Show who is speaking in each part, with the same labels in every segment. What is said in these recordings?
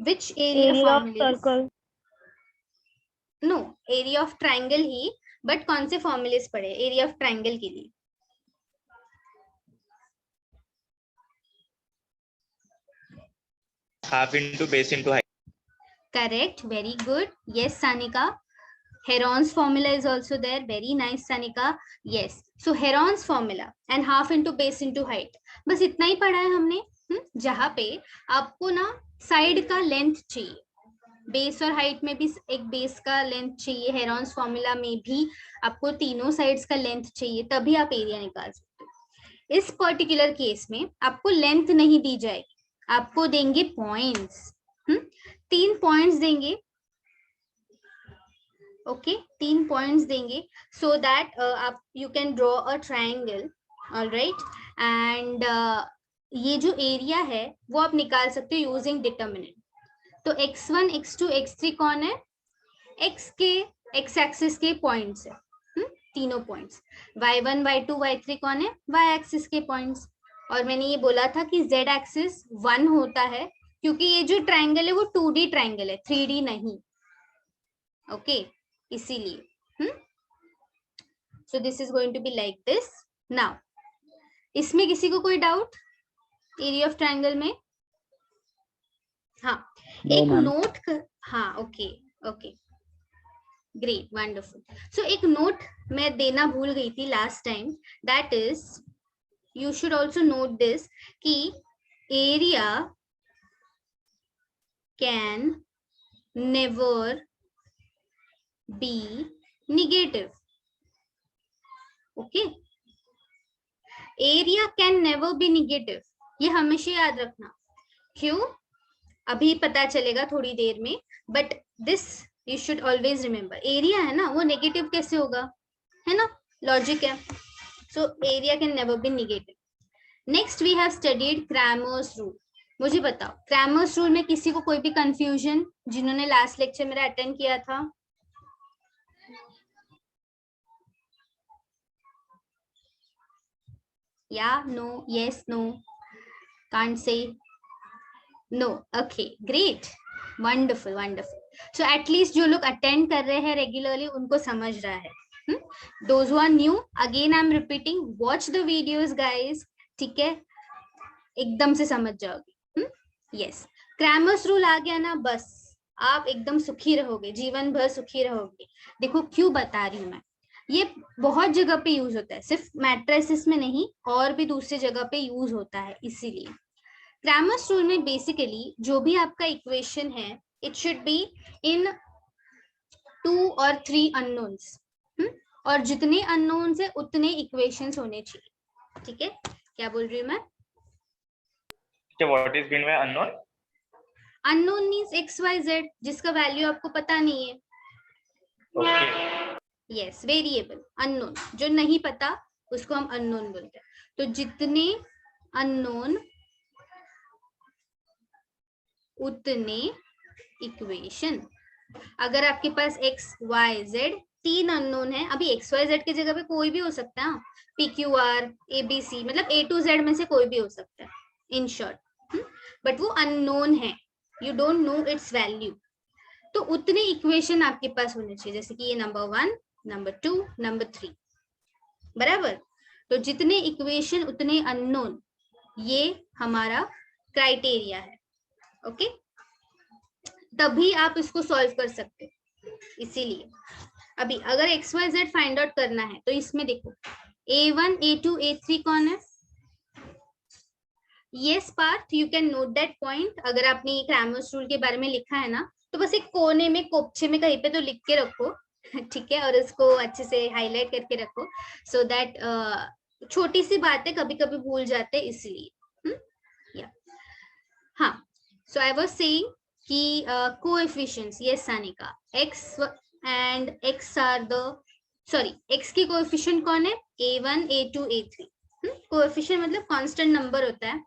Speaker 1: Which area
Speaker 2: Area of
Speaker 1: formulas?
Speaker 2: circle.
Speaker 1: No, area of triangle ही, but कौन से formulas पढ़े एरिया ऑफ ट्राइंगल के लिए?
Speaker 3: half into base into height.
Speaker 1: Correct, very good. Yes, Sanika. Heron's formula is also there. Very nice, Sanika. Yes. So Heron's formula and half into base into height. बस इतना ही पढ़ा है हमने. जहाँ पे आपको ना साइड का लेंथ चाहिए, बेस और हाइट में भी एक बेस का लेंथ चाहिए, हेरॉन्स फॉर्मूला में भी आपको तीनों साइड्स का लेंथ चाहिए, तभी आप एरिया निकाल सकते हो. इस पर्टिकुलर केस में आपको लेंथ नहीं दी जाएगी, आपको देंगे पॉइंट्स. 3 पॉइंट्स देंगे. ओके, 3 पॉइंट्स देंगे सो दैट आप you can draw a triangle. Alright, and ये जो एरिया है वो आप निकाल सकते हो यूजिंग डिटर्मिनेंट. तो x1 x2 x3 कौन है? x के x एक्सिस के पॉइंट्स है. तीनों पॉइंट्स. y1 y2 y3 कौन है? y एक्सिस के पॉइंट्स. और मैंने ये बोला था कि z एक्सिस 1 होता है क्योंकि ये जो ट्राइंगल है वो 2D ट्राइंगल है, 3D नहीं. ओके, इसीलिए. So this is going to be like this. Now इसमें किसी को कोई डाउट एरिया ऑफ ट्राइंगल में? हाँ, एक नोट कर. हाँ, okay okay, great, wonderful. So एक नोट मैं देना भूल गई थी last time, that is you should also note this कि area can never be negative. Okay, area can never be negative, ये हमेशा याद रखना. क्यों? अभी पता चलेगा थोड़ी देर में, but this you should always remember. Area है ना, वो नेगेटिव कैसे होगा, है ना, लॉजिक है. So area can never be negative. Next we have studied Cramer's rule. मुझे बताओ क्रैमर्स रूल में किसी को कोई भी कंफ्यूजन, जिन्होंने लास्ट लेक्चर मेरा अटेंड किया था? या no, yes no, can't say no. Okay, great, wonderful wonderful. So at least जो लोग अटेंड कर रहे हैं रेगुलरली उनको समझ रहा है. Those who are new, again I'm repeating, watch the videos guys. ठीक है, एकदम से समझ जाओगे. यस, क्रैमर्स रूल आ गया ना, बस आप एकदम सुखी रहोगे, जीवन भर सुखी रहोगे. देखो क्यों बता रही हूँ मैं, ये बहुत जगह पे यूज होता है, सिर्फ मैट्रिसेस में नहीं और भी दूसरी जगह पे यूज होता है. इसीलिए क्रैमर्स रूल में बेसिकली जो भी आपका इक्वेशन है, इट शुड बी इन 2 और 3 अननोन्स. और जितने अननोन्स है उतने इक्वेशंस होने चाहिए. ठीक है, क्या बोल रही हूँ मैं?
Speaker 3: What is meant by unknown?
Speaker 1: Unknown means x y z, जिसका वैल्यू आपको पता नहीं है.
Speaker 3: Okay.
Speaker 1: यस, वेरिएबल अननोन, जो नहीं पता उसको हम अननोन बोलते हैं. तो जितने अननोन उतने इक्वेशन. अगर आपके पास एक्स वाई जेड 3 अननोन है, अभी एक्स वाई जेड की जगह पे कोई भी हो सकता है, p q r a b c, मतलब ए टू जेड में से कोई भी हो सकता है इन शॉर्ट, बट वो अननोन है, you don't know it's value. तो उतने इक्वेशन आपके पास होने चाहिए, जैसे कि ये नंबर 1, नंबर 2, नंबर 3, बराबर. तो जितने इक्वेशन उतने अननोन, ये हमारा क्राइटेरिया है. ओके, तभी आप इसको सॉल्व कर सकते हो. इसीलिए अभी अगर x y z find out करना है तो इसमें देखो a1 a2 a3 कौन है? Yes Parth, you can note that point. अगर आपने ये क्रैमर्स रूल के बारे में लिखा है ना, तो बस एक कोने में कोपचे में कहीं पे तो लिख के रखो. ठीक है, और इसको अच्छे से हाईलाइट करके रखो, सो दैट छोटी सी बातें कभी कभी भूल जाते हैं, इसलिए. हाँ, सो आई वाज सेइंग कि coefficients, yes Sanika, x and x are the, sorry, x की कोएफिशिएंट कौन है? a1 a2 a3. कोएफिशिएंट मतलब कांस्टेंट नंबर होता है.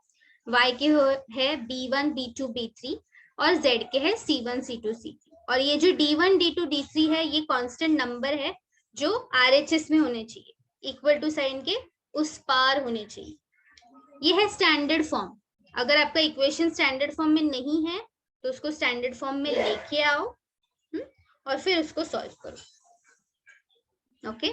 Speaker 1: y के है b1 b2 b3 और z के है c1 c2 c3. और ये जो d1 d2 d3 है, ये कांस्टेंट नंबर है जो RHS में होने चाहिए, इक्वल टू साइन के उस पार होने चाहिए. ये है स्टैंडर्ड फॉर्म. अगर आपका इक्वेशन स्टैंडर्ड फॉर्म में नहीं है तो उसको स्टैंडर्ड फॉर्म में लेके आओ और फिर उसको सॉल्व करो। Okay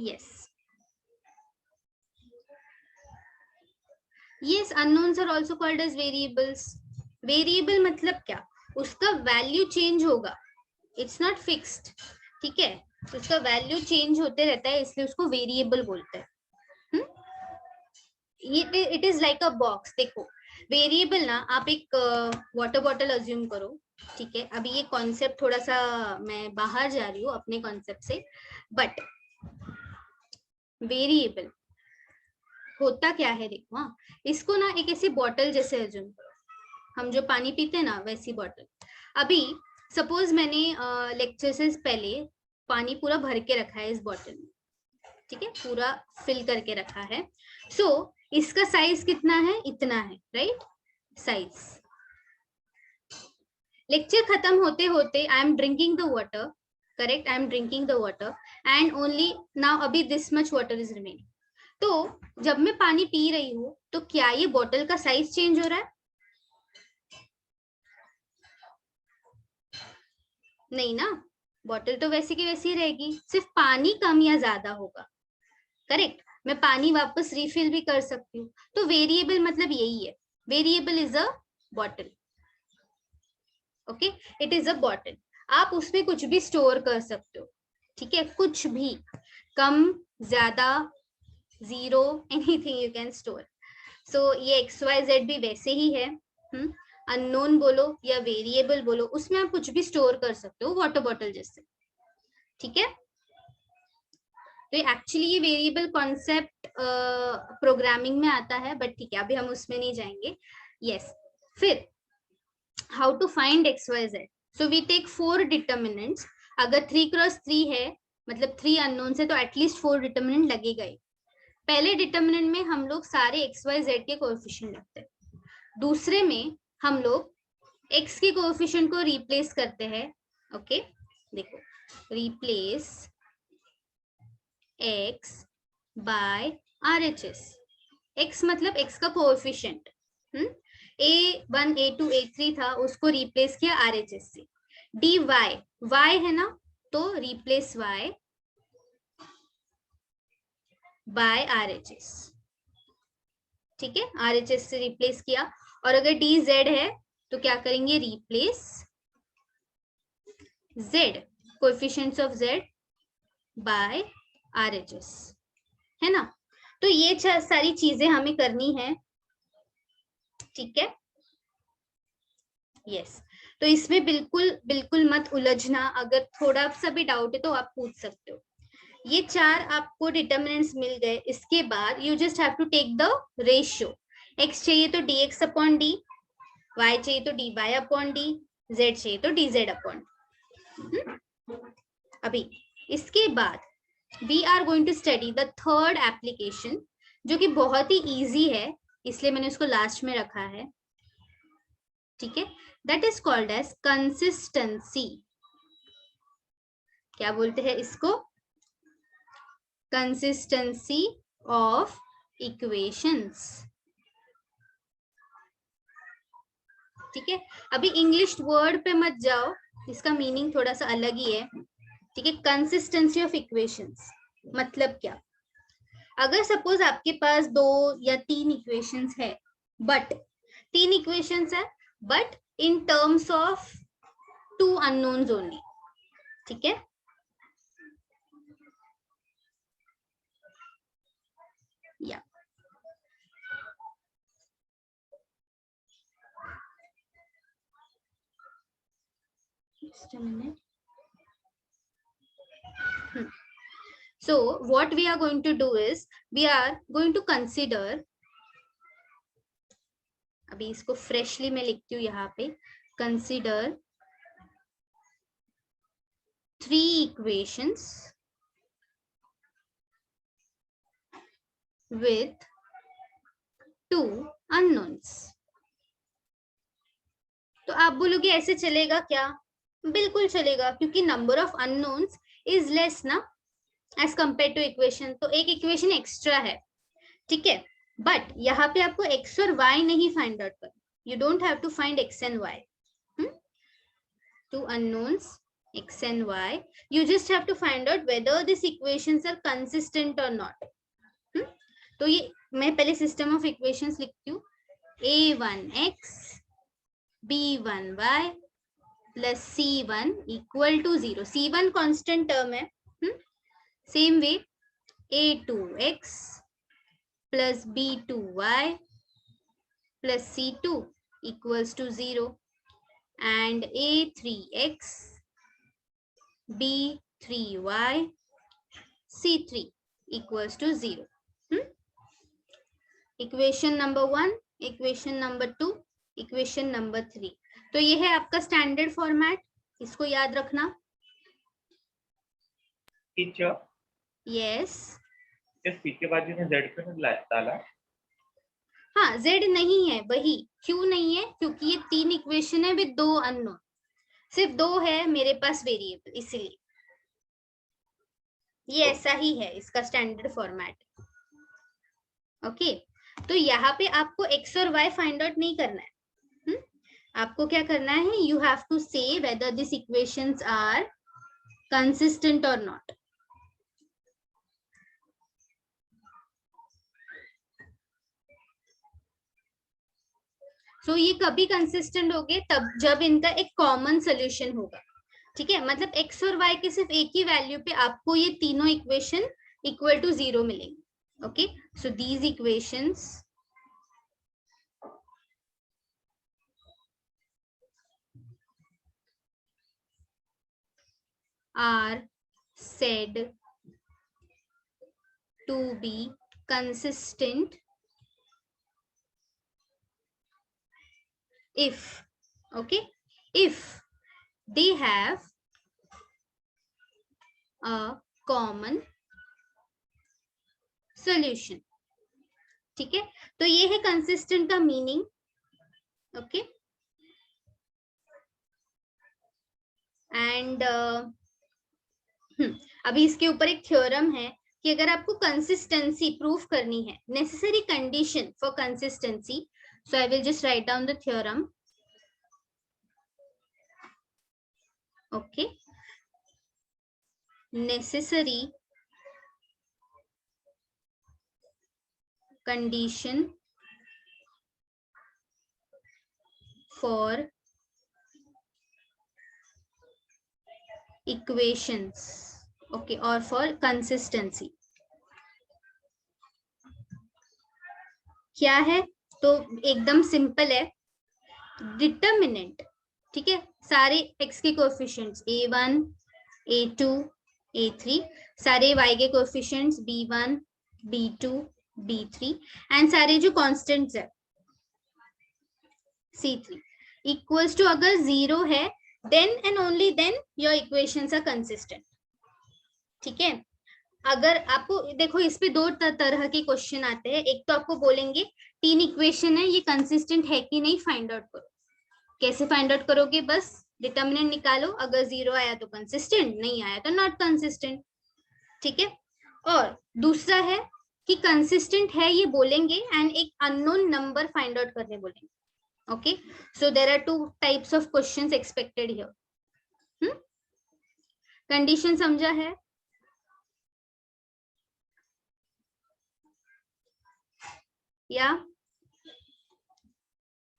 Speaker 1: yes Yes, unknowns are also called as variables. Variable मतलब क्या? उसका वैल्यू चेंज होगा, इट्स नॉट फिक्स्ड, ठीक है? उसका वैल्यू चेंज होते रहता है, इसलिए उसको वेरिएबल बोलते हैं। It is like a box. देखो वेरिएबल ना, आप एक वाटर बॉटल अज्यूम करो, ठीक है? अभी ये कॉन्सेप्ट थोड़ा सा मैं बाहर जा रही हूँ अपने कॉन्सेप्ट से, बट वेरिएबल होता क्या है देखो। हाँ, इसको ना एक ऐसी बॉटल जैसे अज्यूम, हम जो पानी पीते हैं ना वैसी बॉटल। अभी सपोज मैंने लेक्चर से पहले पानी पूरा भर के रखा है इस बॉटल में, ठीक है? पूरा फिल करके रखा है। सो इसका साइज कितना है? इतना है, राइट? साइज। लेक्चर खत्म होते होते I am drinking the water, correct? I am drinking the water and only now अभी this much water is remaining. तो जब मैं पानी पी रही हूँ तो क्या ये बॉटल का साइज चेंज हो रहा है? नहीं ना, बॉटल तो वैसी की वैसी रहेगी, सिर्फ पानी कम या ज्यादा होगा, करेक्ट? मैं पानी वापस रिफिल भी कर सकती हूँ। तो वेरिएबल मतलब यही है, variable is a bottle. Okay, it is a bottle. आप उसमें कुछ भी स्टोर कर सकते हो, ठीक है? कुछ भी, कम ज्यादा, zero, anything you can store. So ये XYZ भी वैसे ही है। अननोन बोलो या वेरिएबल बोलो, उसमें आप कुछ भी स्टोर कर सकते हो, वाटर बॉटल जैसे, ठीक है? तो एक्चुअली ये वेरिएबल कॉन्सेप्ट प्रोग्रामिंग में आता है, बट ठीक है अभी हम उसमें नहीं जाएंगे। यस, फिर how to find XYZ? So we take 4 determinants. अगर 3x3 है मतलब 3 अननोन है, तो एटलीस्ट 4 डिटर्मिनेंट लगेगा ही। पहले डिटर्मिनेंट में हम लोग सारे XYZ के कोएफिशिएंट रखते हैं, दूसरे में हम लोग x के कोएफिशिएंट को रिप्लेस करते हैं। ओके देखो, replace x by RHS। x मतलब x का कोएफिशिएंट, A1 A2 A3 था, उसको रिप्लेस किया RHS से। dy, y है ना, तो रिप्लेस y बाय RHS, ठीक है? RHS से रिप्लेस किया। और अगर dz है तो क्या करेंगे? Replace z, coefficients of z by RHS, है ना? तो ये सारी चीजें हमें करनी है, ठीक है? यस, तो इसमें बिल्कुल बिल्कुल मत उलझना, अगर थोड़ा सा भी डाउट है तो आप पूछ सकते हो। ये 4 आपको डिटर्मिनेंट्स मिल गए, इसके बाद you just have to take the ratio. x चाहिए तो dx अपॉन डी, y चाहिए तो dy अपॉन डी, z चाहिए तो dz अपॉन डी। अभी इसके बाद we are going to study the third application, जो कि बहुत ही इजी है, इसलिए मैंने उसको लास्ट में रखा है, ठीक है? That is called as consistency. क्या बोलते हैं इसको? कंसिस्टेंसी ऑफ इक्वेशंस, ठीक है? अभी इंग्लिश वर्ड पे मत जाओ, इसका मीनिंग थोड़ा सा अलग ही है, ठीक है? कंसिस्टेंसी ऑफ इक्वेशंस मतलब क्या? अगर सपोज आपके पास 2 या 3 इक्वेशंस है, बट 3 इक्वेशंस है but in terms of 2 unknowns only, ठीक है? या just a minute. So what we are going to do is we are going to consider, अभी इसको फ्रेशली मैं लिखती हूँ यहाँ पे, कंसिडर 3 equations with 2 unknowns. तो आप बोलोगे ऐसे चलेगा क्या? बिल्कुल चलेगा, क्योंकि number of unknowns is less ना एज कंपेयर टू इक्वेशन, तो एक इक्वेशन एक्स्ट्रा है, ठीक है। बट यहाँ पे आपको एक्स और वाई नहीं फाइंड आउट करना, you don't have to find x and y, two unknowns x and y, you just have to find out whether these equations are consistent or not. तो ये मैं पहले सिस्टम ऑफ इक्वेशंस लिखती हूँ, a1x b1y plus c1 equal to 0, c1 constant term है, same way a2x plus b2y plus c2 equals to 0 and a3x b3y c3 equals to 0. Equation number 1, equation number 2, equation number 3. तो ये है आपका standard format, इसको याद रखना.
Speaker 3: Teacher
Speaker 1: yes,
Speaker 3: सी के बाद जेड क्यों नहीं डाला?
Speaker 1: हाँ z नहीं है, वही क्यों नहीं है, क्योंकि ये 3 इक्वेशन है विद 2 अननोन, सिर्फ 2 है मेरे पास वेरिएबल, इसीलिए ये ऐसा ही है इसका स्टैंडर्ड फॉर्मेट. ओके, तो यहाँ पे आपको x और y फाइंड आउट नहीं करना है. आपको क्या करना है, you have to say whether this equations are consistent और नॉट. तो ये कभी कंसिस्टेंट होंगे तब जब इनका एक कॉमन सोल्यूशन होगा, ठीक है. मतलब x और y के सिर्फ एक ही वैल्यू पे आपको ये तीनों इक्वेशन इक्वल टू 0 मिलेंगे. Okay, so these equations are said to be consistent if, okay, if they have a common solution. ठीक है, तो ये है कंसिस्टेंट का मीनिंग. ओके, एंड अभी इसके ऊपर एक थ्योरम है कि अगर आपको कंसिस्टेंसी प्रूफ करनी है, necessary condition for consistency, so I will just right down the theorem. Okay, necessary condition for equations, okay, or for consistency क्या है? तो एकदम सिंपल है, डिटर्मिनेंट, ठीक है. सारे x के कोएफिशिएंट्स a1, a2, a3, सारे y के coefficients b1, b2, b3 and सारे जो कांस्टेंट्स है c3 इक्वल्स टू, अगर 0 है then and only then your equations are consistent. ठीक है, अगर आपको देखो इस पे 2 तरह के क्वेश्चन आते हैं. एक तो आपको बोलेंगे 3 इक्वेशन है, ये कंसिस्टेंट है कि नहीं फाइंड आउट करो. कैसे फाइंड आउट करोगे? बस डिटर्मिनेंट निकालो, अगर 0 आया तो कंसिस्टेंट, नहीं आया तो नॉट कंसिस्टेंट. ठीक है, और दूसरा है कि कंसिस्टेंट है ये बोलेंगे एंड एक अननोन नंबर फाइंड आउट करने बोलेंगे. Okay, so there are 2 types of questions expected here. Condition समझा है? या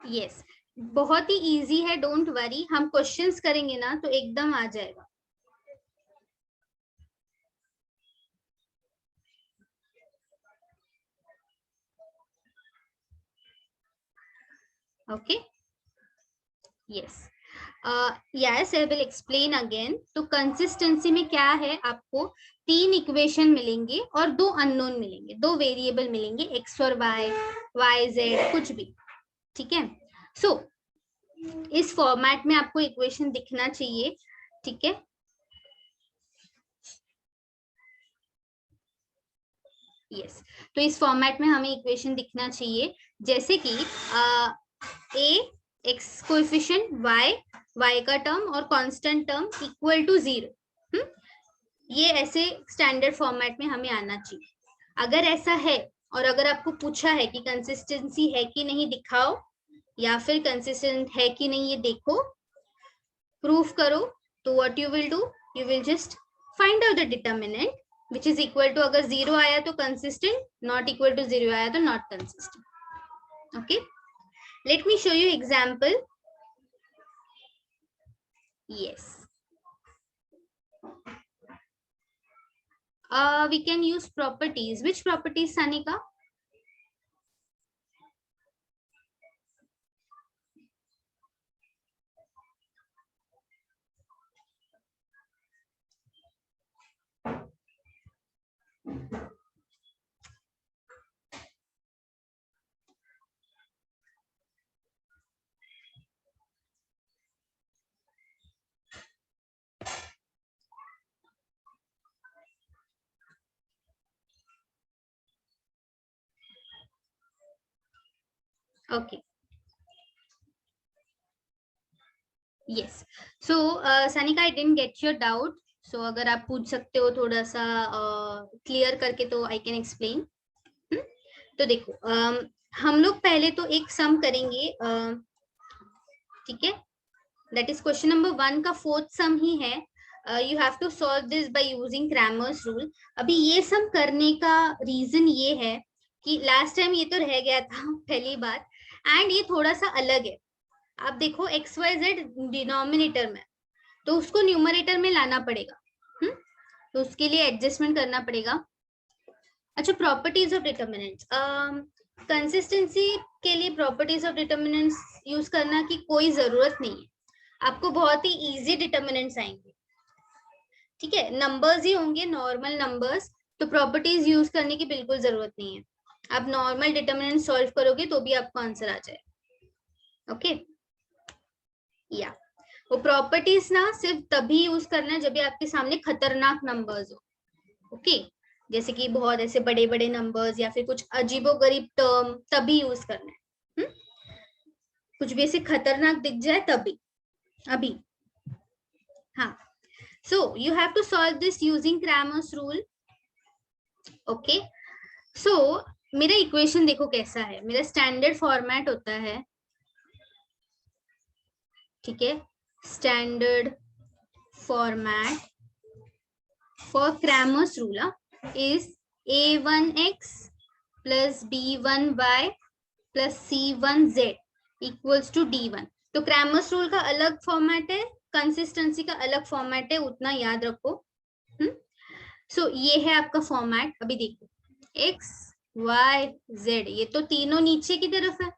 Speaker 1: यस, बहुत ही इजी है, डोंट वरी. हम क्वेश्चंस करेंगे ना तो एकदम आ जाएगा. Okay, yes, yes, I will explain again. तो कंसिस्टेंसी में क्या है, आपको 3 इक्वेशन मिलेंगे और 2 अननोन मिलेंगे, 2 वेरिएबल मिलेंगे, एक्स और वाई, वाई जेड, कुछ भी. ठीक है, सो इस फॉर्मेट में आपको इक्वेशन दिखना चाहिए. ठीक है, यस, तो इस फॉर्मेट में हमें इक्वेशन दिखना चाहिए, जैसे कि a एक्स कोएफिशिएंट y का टर्म और कांस्टेंट टर्म इक्वल टू 0। ये ऐसे स्टैंडर्ड फॉर्मेट में हमें आना चाहिए। अगर ऐसा है और अगर आपको पूछा है कि कंसिस्टेंसी है कि नहीं दिखाओ, या फिर कंसिस्टेंट है कि नहीं ये देखो, प्रूफ करो, तो what you will do, you will just find out the determinant which is equal to, अगर 0 आया तो कंसिस्टेंट, नॉट इक्वल टू 0 आया तो not consistent. Okay, let me show you example. Yes, we can use properties. Which properties, Sanika? Okay. Yes. So, Sanika, I didn't get your doubt. So, अगर आप पूछ सकते हो थोड़ा सा क्लियर करके तो I can explain. तो देखो, हम लोग पहले तो एक सम करेंगे, ठीक है? That is question number 1 का फोर्थ सम ही है. You have to solve this by using Cramer's rule. अभी ये सम करने का रीजन ये है कि लास्ट टाइम ये तो रह गया था पहली बात, एंड ये थोड़ा सा अलग है. आप देखो एक्स वाई जेड डिनोमिनेटर में, तो उसको न्यूमरेटर में लाना पड़ेगा. तो उसके लिए एडजस्टमेंट करना पड़ेगा. अच्छा, प्रॉपर्टीज ऑफ डिटर्मिनेंट्स. कंसिस्टेंसी के लिए प्रॉपर्टीज ऑफ डिटर्मिनेंट्स यूज करना की कोई जरूरत नहीं है. आपको बहुत ही इजी डिटर्मिनेंट्स आएंगे, ठीक है? नंबर्स ही होंगे, नॉर्मल नंबर्स, तो प्रॉपर्टीज यूज करने की बिल्कुल जरूरत नहीं है. आप नॉर्मल डिटर्मिनेंट सॉल्व करोगे तो भी आपको आंसर आ जाए. ओके, या वो प्रॉपर्टीज ना सिर्फ तभी यूज करना है जब भी आपके सामने खतरनाक नंबर्स हो. ओके, जैसे कि बहुत ऐसे बड़े बड़े नंबर्स या फिर कुछ अजीबोगरीब टर्म, तभी यूज करना है. कुछ भी ऐसे खतरनाक दिख जाए तभी, अभी. हाँ, so you have to solve this using Cramer's rule. Okay, so मेरा इक्वेशन देखो कैसा है. मेरा स्टैंडर्ड फॉर्मेट होता है, ठीक है? Standard format for Cramer's rule is a1x plus b1y plus c1z equals to d1. तो Cramer's rule का अलग फॉर्मेट है, कंसिस्टेंसी का अलग फॉर्मेट है, उतना याद रखो. सो ये है आपका फॉर्मेट. अभी देखो, x y z, ये तो तीनों नीचे की तरफ है,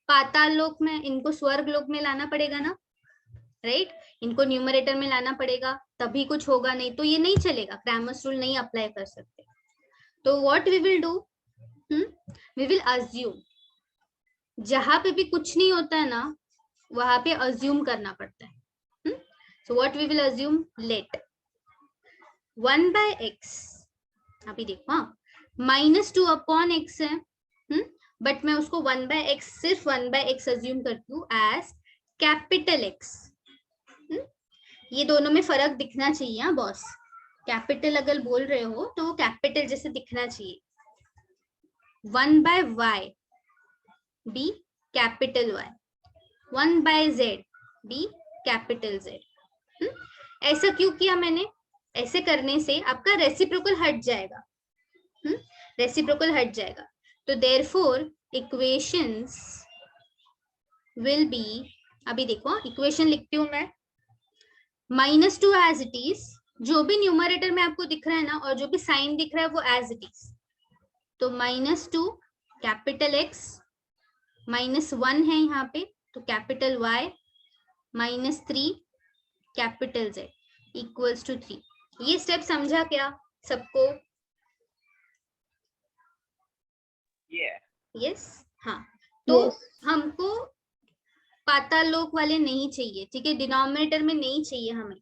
Speaker 1: पाताल लोक में. इनको स्वर्ग लोक में लाना पड़ेगा ना, राइट? इनको न्यूमरेटर में लाना पड़ेगा, तभी कुछ होगा, नहीं तो ये नहीं चलेगा. क्रैमर्स रूल नहीं अप्लाई कर सकते. तो what we will do, we will assume. जहां पे भी कुछ नहीं होता है ना, वहां पे अज्यूम करना पड़ता है. So what we will assume, let 1 by x, अभी देखो, हाँ, -2 अपॉन x है, बट मैं उसको 1 by x, सिर्फ 1 by x अज्यूम करती हूँ एज कैपिटल x. ये दोनों में फर्क दिखना चाहिए. हाँ बॉस, कैपिटल अगर बोल रहे हो तो वो कैपिटल जैसे दिखना चाहिए. 1 by y be capital y, 1 by z be capital z. ऐसा क्यों किया मैंने? ऐसे करने से आपका रेसिप्रोकल हट जाएगा. रेसिप्रोकल हट जाएगा. तो देयरफॉर इक्वेशंस विल बी, अभी देखो इक्वेशन लिखती हूँ मैं, -2 एज इट इज, जो भी न्यूमरेटर में आपको दिख रहा है ना और जो भी साइन दिख रहा है वो एज इट इज. तो -2 कैपिटल x, -1 है यहाँ पे तो capital y, -3 capital z equals to 3. ये स्टेप समझा क्या सबको? यस, हाँ. तो हमको पाताल लोक वाले नहीं चाहिए, ठीक है? डिनोमिनेटर में नहीं चाहिए हमें,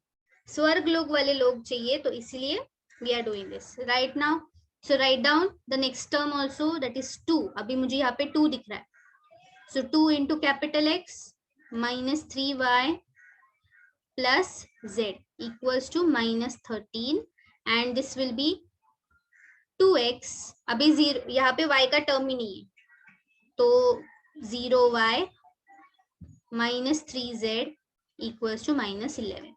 Speaker 1: स्वर्ग लोक वाले लोग चाहिए. तो इसलिए we are doing this right now. So write down the next term also, that is 2. अभी मुझे यहाँ पे 2 दिख रहा है. So 2 into capital X minus 3y plus z equals to minus 13 and this will be 2x. अभी 0 यहाँ पे y का टर्म ही नहीं है तो 0y minus 3z equals to minus 11.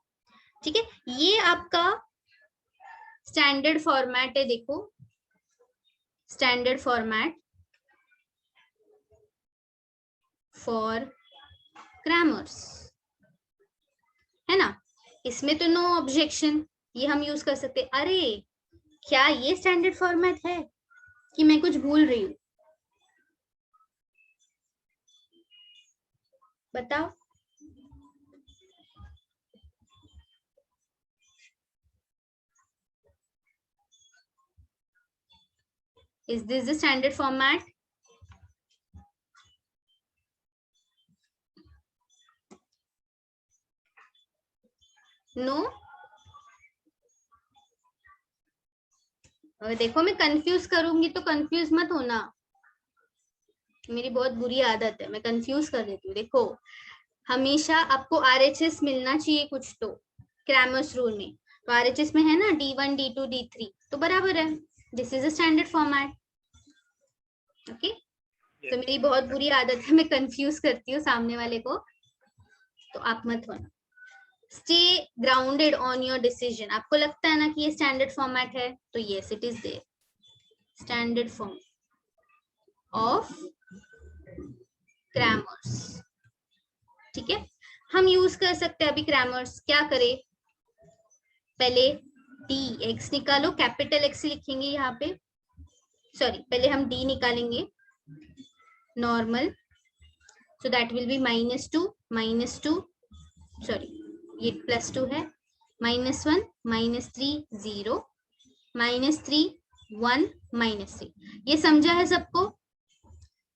Speaker 1: ठीक है, ये आपका स्टैंडर्ड फॉर्मेट है. देखो स्टैंडर्ड फॉर्मेट फॉर ग्रामर्स है ना, इसमें तो नो ऑब्जेक्शन, ये हम यूज कर सकते. अरे क्या ये स्टैंडर्ड फॉर्मेट है कि मैं कुछ भूल रही हूँ? बताओ. Is this the standard format? No? देखो मैं कंफ्यूज करूंगी तो कंफ्यूज मत होना, मेरी बहुत बुरी आदत है, मैं कंफ्यूज कर देती हूँ. देखो हमेशा आपको RHS मिलना चाहिए कुछ तो क्रैमर्स रूल में, तो RHS में है ना D1 D2 D3, तो बराबर है. This is a standard format. Okay, तो मेरी बहुत बुरी आदत है, मैं कंफ्यूज करती हूँ सामने वाले को, तो आप मत होना. Stay grounded on your decision. आपको लगता है ना कि ये स्टैंडर्ड फॉर्मेट है, तो yes it is there, standard form of grammars. ठीक है, हम यूज कर सकते हैं अभी ग्रामर्स. क्या करें, पहले dx निकालो, कैपिटल X लिखेंगे यहाँ पे, सॉरी पहले हम d निकालेंगे normal, so that will be -2 sorry ये +2 है, -1 -3 0 -3 1 -3. ये समझा है सबको?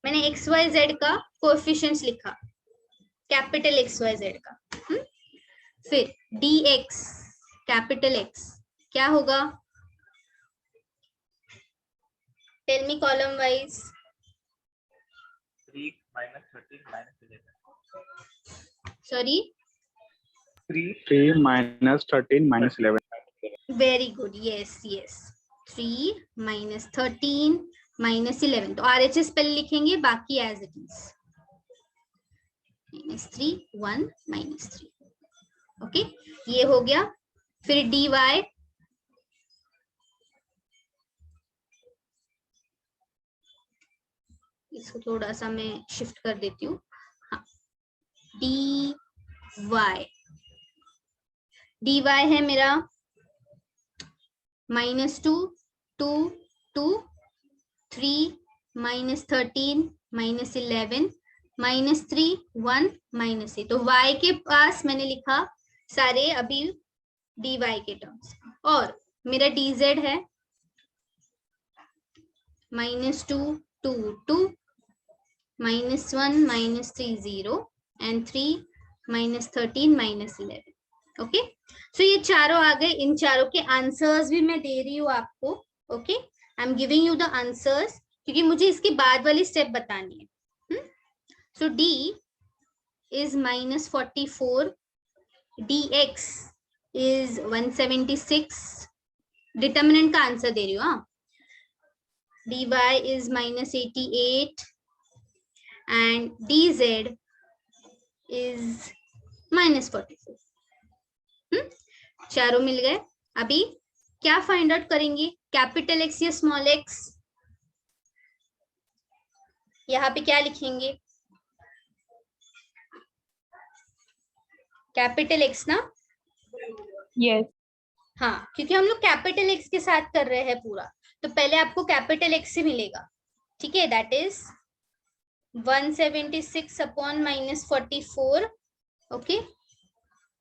Speaker 1: मैंने XYZ का कोएफिशिएंट्स लिखा, कैपिटल XYZ का. फिर dx कैपिटल X क्या होगा? Tell me column wise.
Speaker 3: 3 minus 13 minus 11.
Speaker 1: Sorry
Speaker 2: 3 minus 13 minus 11.
Speaker 1: Very good, yes yes. 3 minus 13 minus 11, तो RHS पहले लिखेंगे, बाकी एज इट इज. -3 1 -3. ओके, ये हो गया. फिर dy इसको थोड़ा सा मैं शिफ्ट कर देती हूँ. हाँ, dy है मेरा -2 2 2 3 -13 -11 -3 1 -3. तो y के पास मैंने लिखा सारे अभी dy के टर्म्स, और मेरा dz है -2 2 2 -1 -3 0 and 3 -13 -11. ओके, सो ये चारों आ गए. इन चारों के आंसर्स भी मैं दे रही हूँ आपको. Okay, I am giving you the answers क्योंकि मुझे इसके बाद वाली स्टेप बतानी है. सो d is -44, dx is 176. Determinant का आंसर दे रही हूँ. हाँ, dy is -88 and dz is -44. चारों मिल गए. अभी क्या फाइंड आउट करेंगे, कैपिटल X या स्मॉल x? यहाँ पे क्या लिखेंगे, कैपिटल X ना?
Speaker 4: यस.
Speaker 1: हाँ, क्योंकि हम लोग कैपिटल X के साथ कर रहे हैं पूरा, तो पहले आपको कैपिटल X से मिलेगा. ठीक है, that is 176 upon -44. Okay,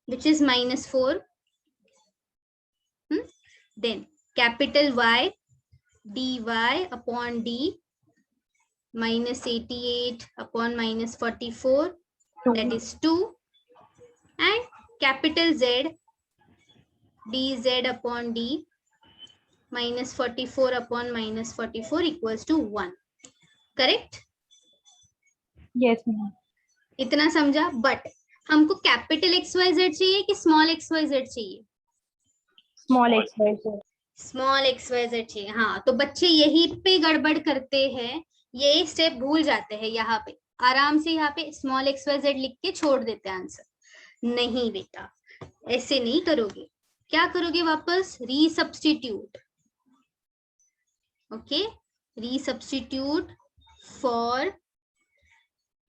Speaker 1: which is -4. Then capital Y dy upon d -88 upon -44, that is 2, and capital Z dz upon d -44 upon -44 equals to 1. Correct?
Speaker 4: Yes, ma'am.
Speaker 1: इतना समझा? बट हमको कैपिटल XYZ चाहिए कि small XYZ चाहिए?
Speaker 4: Small x, y, z.
Speaker 1: Small XYZ चाहिए। हाँ, तो बच्चे यही पे गड़बड़ करते हैं, ये स्टेप भूल जाते हैं। यहाँ पे आराम से यहाँ पे स्मॉल XYZ लिख के छोड़ देते हैं आंसर। नहीं बेटा, ऐसे नहीं करोगे। क्या करोगे? वापस resubstitute. Okay, resubstitute for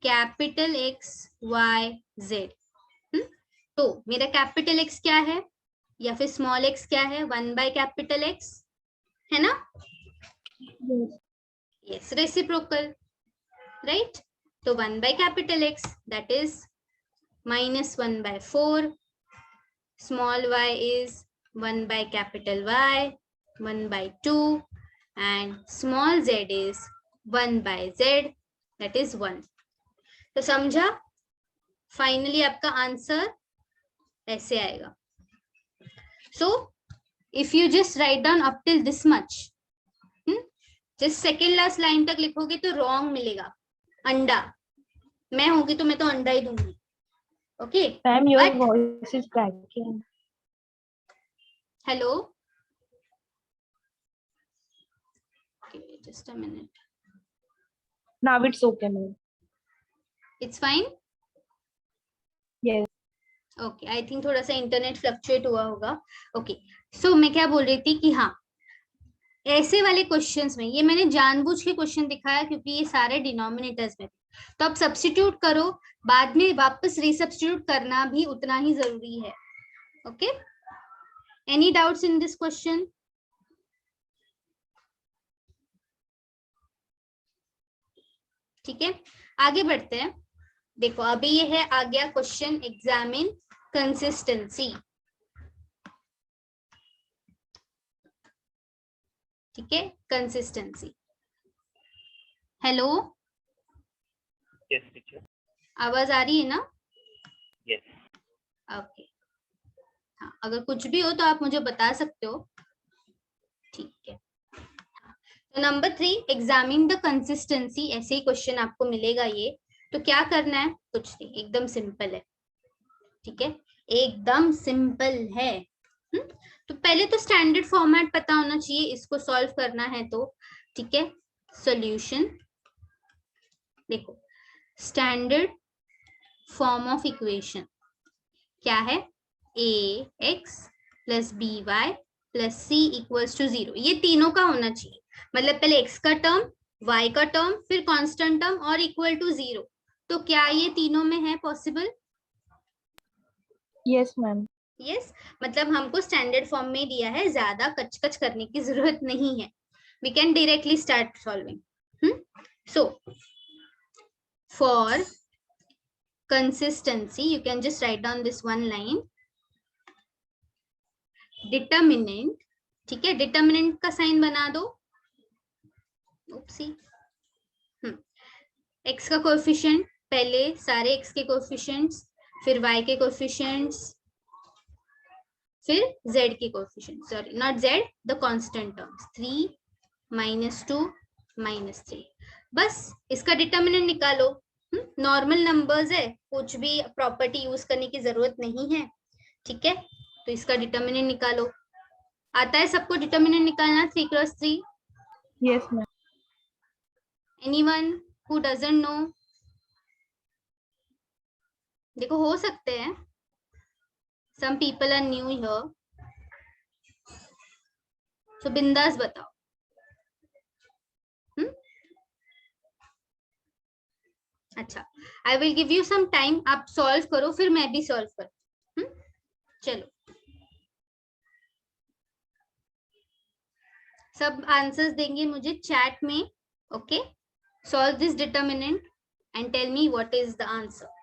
Speaker 1: capital XYZ। तो मेरा कैपिटल X क्या है या फिर स्मॉल x क्या है? 1/X है ना?
Speaker 4: Yes.
Speaker 1: Yes, reciprocal, right? तो 1/X that is -1/4. Small y is 1/Y, 1/2, and small z is 1/Z, that is 1. तो समझा? फाइनली आपका आंसर ऐसे आएगा. So if you just write down up till this much, just second last line तक लिखोगे तो wrong मिलेगा. अंडा, मैं होगी तो मैं तो अंडा ही दूंगी. Okay,
Speaker 4: Ma'am, your
Speaker 1: but
Speaker 4: voice is cracking.
Speaker 1: hello, okay, just a minute.
Speaker 4: Now it's okay, ma'am.
Speaker 1: It's fine.
Speaker 4: Yes.
Speaker 1: Okay, I think थोड़ा सा इंटरनेट फ्लक्चुएट हुआ होगा. ओके, सो मैं क्या बोल रही थी कि हाँ, ऐसे वाले क्वेश्चंस में ये मैंने जानबूझ के क्वेश्चन दिखाया क्योंकि ये सारे डिनोमिनेटर्स में थे. तो अब सब्स्टिट्यूट करो, बाद में वापस रीसब्स्टिट्यूट करना भी उतना ही जरूरी है. Okay, any doubts in this question? ठीक है, आगे बढ़ते हैं. देखो अभी ये है, आ गया क्वेश्चन एग्जामिन कंसिस्टेंसी. ठीक है, कंसिस्टेंसी. Hello,
Speaker 3: Yes, teacher.
Speaker 1: आवाज आ रही है ना?
Speaker 3: Yes.
Speaker 1: ओके, हाँ, अगर कुछ भी हो तो आप मुझे बता सकते हो. ठीक है, तो नंबर 3, एग्जामिन द कंसिस्टेंसी. ऐसे ही क्वेश्चन आपको मिलेगा ये. तो क्या करना है? कुछ नहीं, एकदम सिंपल है. ठीक है, एकदम सिंपल है. तो पहले तो स्टैंडर्ड फॉर्मेट पता होना चाहिए इसको सॉल्व करना है तो. ठीक है, सॉल्यूशन. देखो, स्टैंडर्ड फॉर्म ऑफ इक्वेशन क्या है? ax plus by plus c equals to 0. ये तीनों का होना चाहिए. मतलब पहले x का टर्म, y का टर्म, फिर कांस्टेंट टर्म और इक्वल टू 0. तो क्या ये तीनों में है पॉसिबल?
Speaker 4: Yes, ma'am.
Speaker 1: यस, मतलब हमको स्टैंडर्ड फॉर्म में दिया है, ज्यादा कचकच करने की जरूरत नहीं है. We can directly start solving. So for consistency you can just write down this one line. Determinant, ठीक है, डिटर्मिनेंट का साइन बना दो. ओप्सी. एक्स का कोएफिशिएंट, पहले सारे एक्स के कोएफिशिएंट्स, फिर वाई के कोएफिशिएंट्स, फिर जेड के coefficients. Sorry, not Z, the constant terms. 3 -2 -3. बस इसका डिटर्मिनेंट निकालो. नॉर्मल नंबर्स है, कुछ भी प्रॉपर्टी यूज करने की जरूरत नहीं है. ठीक है, तो इसका डिटर्मिनेंट निकालो. आता है सबको डिटर्मिनेंट निकालना 3 cross 3?
Speaker 4: Yes, ma'am.
Speaker 1: Anyone who doesn't know? देखो, हो सकते हैं some people are new here, so बिंदास बताओ. अच्छा, I will give you some time, आप सॉल्व करो, फिर मैं भी सॉल्व करूँ. चलो, सब आंसर्स देंगे मुझे चैट में. Okay, solve this determinant and tell me what is the answer.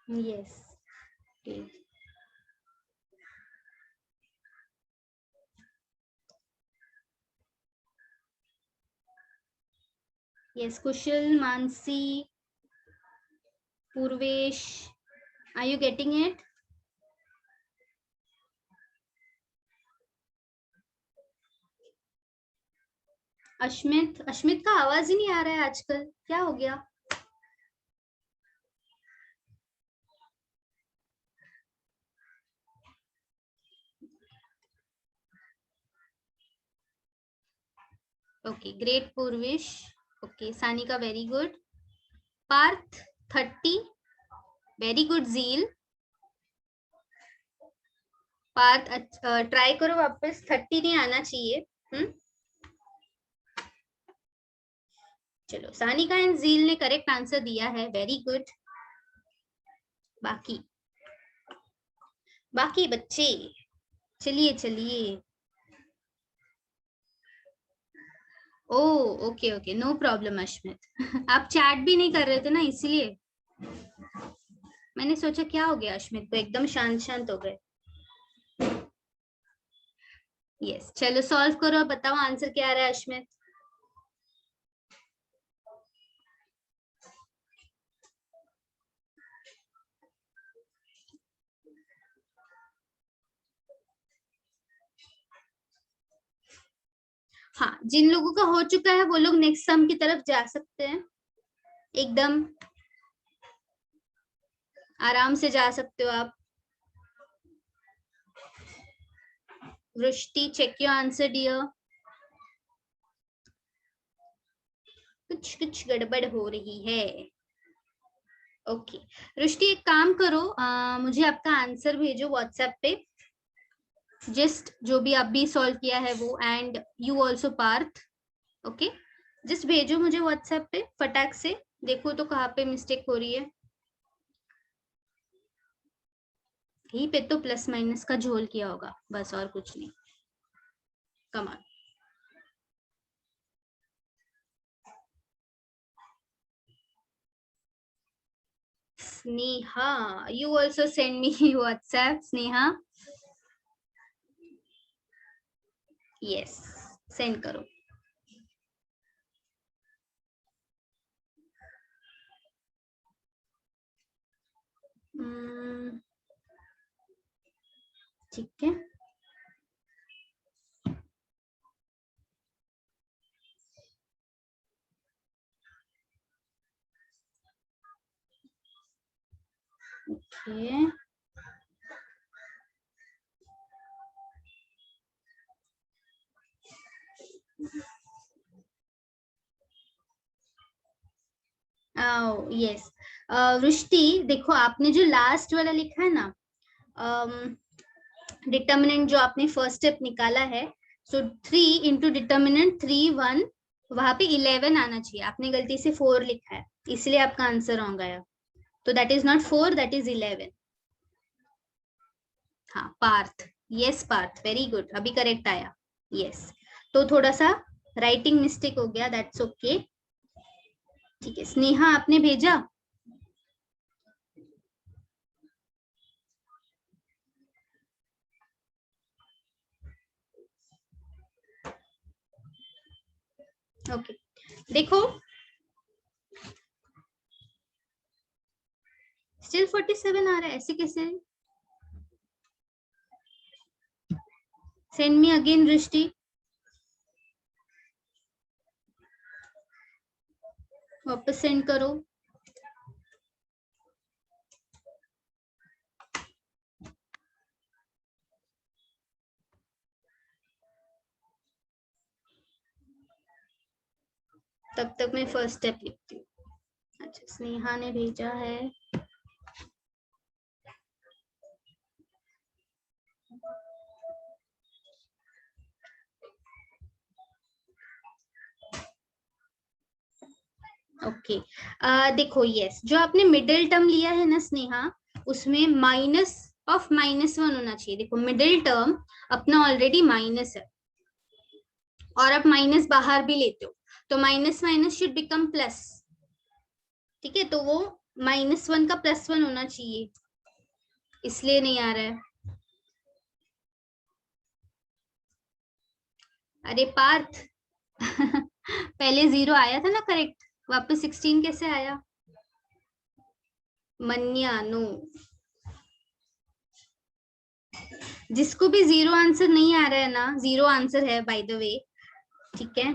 Speaker 1: Yes. Okay. Yes, Kushal, Mansi, Purvesh, are you getting it? Ashmit का आवाज ही नहीं आ रहा है आजकल, क्या हो गया? Okay, great Purvish. Okay, Sanika very good. Parth 30, very good. Zeel, Parth try करो वापस, 30 नहीं आना चाहिए. चलो, सानिका एंड जील ने करेक्ट आंसर दिया है, वेरी गुड. बाकी बच्चे, चलिए. ओ ओके, नो प्रॉब्लम अश्मित. आप चैट भी नहीं कर रहे थे ना, इसलिए मैंने सोचा क्या हो गया अश्मित को, एकदम शांत हो गए. यस, चलो सॉल्व करो, बताओ आंसर क्या आ रहा है अश्मित. हाँ, जिन लोगों का हो चुका है वो लोग नेक्स्ट सम की तरफ जा सकते हैं, एकदम आराम से जा सकते हो आप. वृष्टि, चेक योर आंसर डियर. कुछ गड़बड़ हो रही है. ओके, वृष्टि एक काम करो, मुझे आपका आंसर भेजो व्हाट्सएप पे, जस्ट जो भी आप भी सॉल्व किया है वो, and you also Parth. Okay, just भेजो मुझे व्हाट्सएप पे फटाक से, देखो तो कहाँ पे मिस्टेक हो रही है. यहीं पे तो प्लस माइनस का झोल किया होगा, बस और कुछ नहीं. कमाल. Sneha, you also send me WhatsApp, Sneha. Yes, send करो. ठीक है. Okay, yes. वृष्टि, देखो आपने जो लास्ट वाला लिखा है ना, डिटर्मिनेंट जो आपने फर्स्ट स्टेप निकाला है, सो 3 इंटू डिटर्मिनेंट 3 1, वहां पे 11 आना चाहिए, आपने गलती से 4 लिखा है, इसलिए आपका आंसर रॉन्ग आया. तो that is not 4, that is 11. हाँ, Parth, yes Parth, very good, अभी करेक्ट आया. यस, तो थोड़ा सा राइटिंग मिस्टेक हो गया, दैट्स ओके. ठीक है, स्नेहा आपने भेजा. ओके, देखो स्टिल 47 आ रहा है, ऐसे कैसे? सेंड मी अगेन दृष्टि, वापस सेंड करो. तब तक मैं फर्स्ट स्टेप लिखती हूँ. अच्छा, स्नेहा ने भेजा है. ओके, देखो यस, जो आपने मिडिल टर्म लिया है ना स्नेहा, उसमें माइनस ऑफ -1 होना चाहिए. देखो मिडिल टर्म अपना ऑलरेडी माइनस है, और आप माइनस बाहर भी लेते हो, तो minus minus should become plus. ठीक है, तो वो -1 का +1 होना चाहिए, इसलिए नहीं आ रहा है. अरे पार्थ पहले 0 आया था ना करेक्ट, वापस 16 कैसे आया? मन्या नो, जिसको भी 0 आंसर नहीं आ रहा है ना, 0 आंसर है बाय द वे, ठीक है।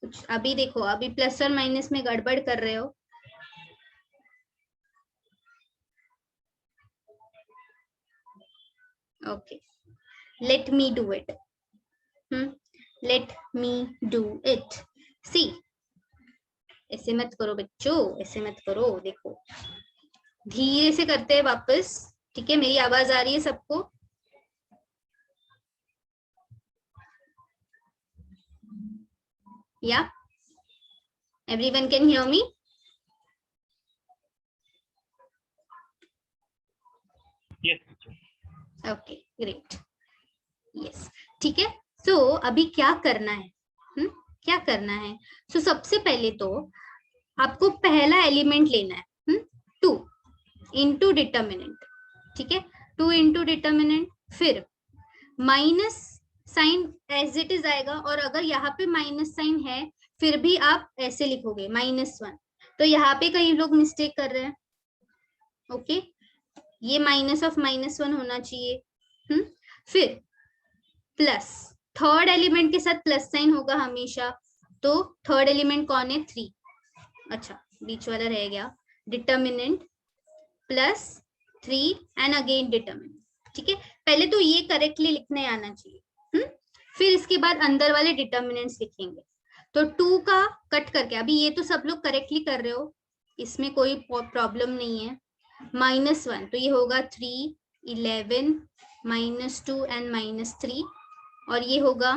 Speaker 1: कुछ अभी देखो, अभी प्लस और माइनस में गड़बड़ कर रहे हो। Okay, let me do it. Let me do it. See, ऐसे मत करो बच्चों, ऐसे मत करो, देखो धीरे से करते हैं वापस, ठीक है। मेरी आवाज आ रही है सबको? या everyone can hear me?
Speaker 3: Yes, teacher.
Speaker 1: Okay great, yes, ठीक है। सो अभी क्या करना है? क्या करना है? सो सबसे पहले तो आपको पहला एलिमेंट लेना है, 2 इंटू डिटर्मिनेंट, ठीक है। 2 इंटू डिटर्मिनेंट, फिर minus sign as it is आएगा, और अगर यहाँ पे माइनस साइन है फिर भी आप ऐसे लिखोगे -1, तो यहाँ पे कई लोग मिस्टेक कर रहे हैं। ओके, ये माइनस ऑफ -1 होना चाहिए। फिर प्लस, थर्ड एलिमेंट के साथ प्लस साइन होगा हमेशा, तो थर्ड एलिमेंट कौन है? 3। अच्छा, बीच वाला रह गया, determinant plus 3 and again determinant, ठीक है। पहले तो ये करेक्टली लिखने आना चाहिए, फिर इसके बाद अंदर वाले डिटर्मिनेंट्स लिखेंगे। तो 2 का कट करके, अभी ये तो सब लोग करेक्टली कर रहे हो, इसमें कोई प्रॉब्लम नहीं है। -1 तो ये होगा 3, 11, -2 एंड -3, और ये होगा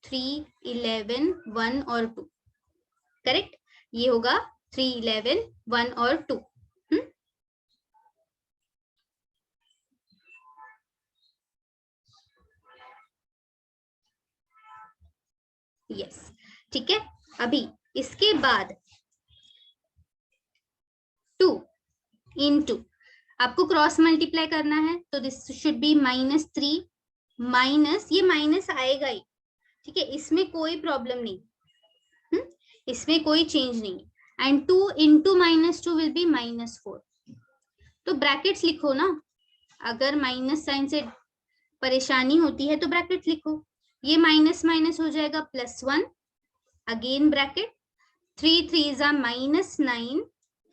Speaker 1: 3, 11, 1 और 2, करेक्ट। ये होगा 3, 11, 1 और 2। यस, ठीक है। अभी इसके बाद 2 इंटू, आपको क्रॉस मल्टीप्लाई करना है, तो दिस शुड बी -3 माइनस, ये माइनस आएगा ही, ठीक है, इसमें कोई प्रॉब्लम नहीं, इसमें कोई चेंज नहीं। एंड 2 इंटू -2 विल बी -4, तो ब्रैकेट्स लिखो ना, अगर माइनस साइन से परेशानी होती है तो ब्रैकेट लिखो। ये माइनस माइनस हो जाएगा +1, अगेन ब्रैकेट, 3 3 -9।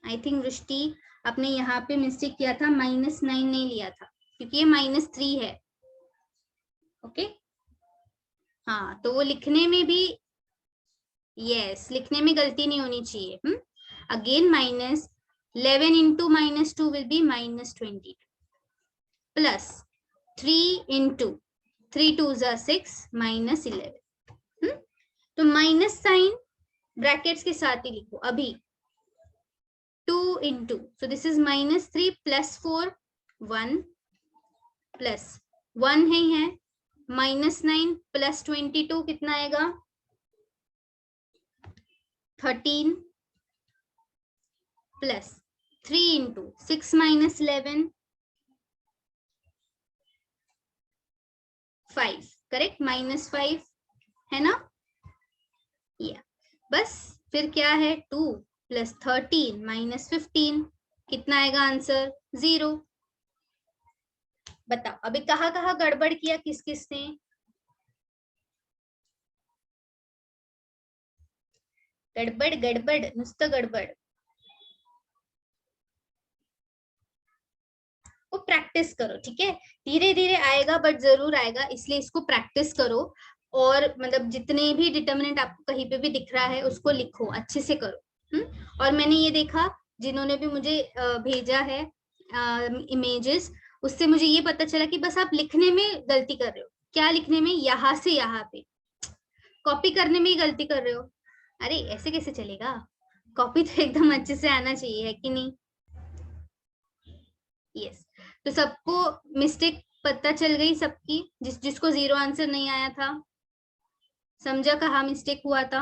Speaker 1: आई थिंक वृष्टि आपने यहाँ पे मिस्टेक किया था, -9 नहीं लिया था, क्योंकि ये -3 है। ओके, हाँ, तो वो लिखने में भी, यस, लिखने में गलती नहीं होनी चाहिए। Again -11 into -2 will be -22, plus 3 into 3 2 6 -11। तो माइनस साइन ब्रैकेट्स के साथ ही लिखो अभी। 2 into, so this is -3 +4 1 plus 1 है -9 प्लस 22 कितना आएगा? 13 प्लस 3 इंटू 6 -11 5, करेक्ट, -5 है ना? या बस, फिर क्या है? 2 प्लस 13 -15 कितना आएगा आंसर? 0। बताओ अभी कहाँ कहाँ गड़बड़ किया किस किसने? गड़बड़ गड़बड़, नुसतं गड़बड़। वो प्रैक्टिस करो, ठीक है, धीरे धीरे आएगा बट जरूर आएगा, इसलिए इसको प्रैक्टिस करो। और मतलब जितने भी डिटर्मिनेंट आपको कहीं पे भी दिख रहा है उसको लिखो, अच्छे से करो। और मैंने ये देखा, जिन्होंने भी मुझे भेजा है इमेजेस, उससे मुझे ये पता चला कि बस आप लिखने में गलती कर रहे हो। क्या लिखने में? यहाँ से यहाँ पे, कॉपी करने में ही गलती कर रहे हो। अरे ऐसे कैसे चलेगा? कॉपी तो एकदम अच्छे से आना चाहिए, है कि नहीं? यस, तो सबको मिस्टेक पता चल गई सबकी, जिसको 0 आंसर नहीं आया था, समझा कहाँ मिस्टेक हुआ था?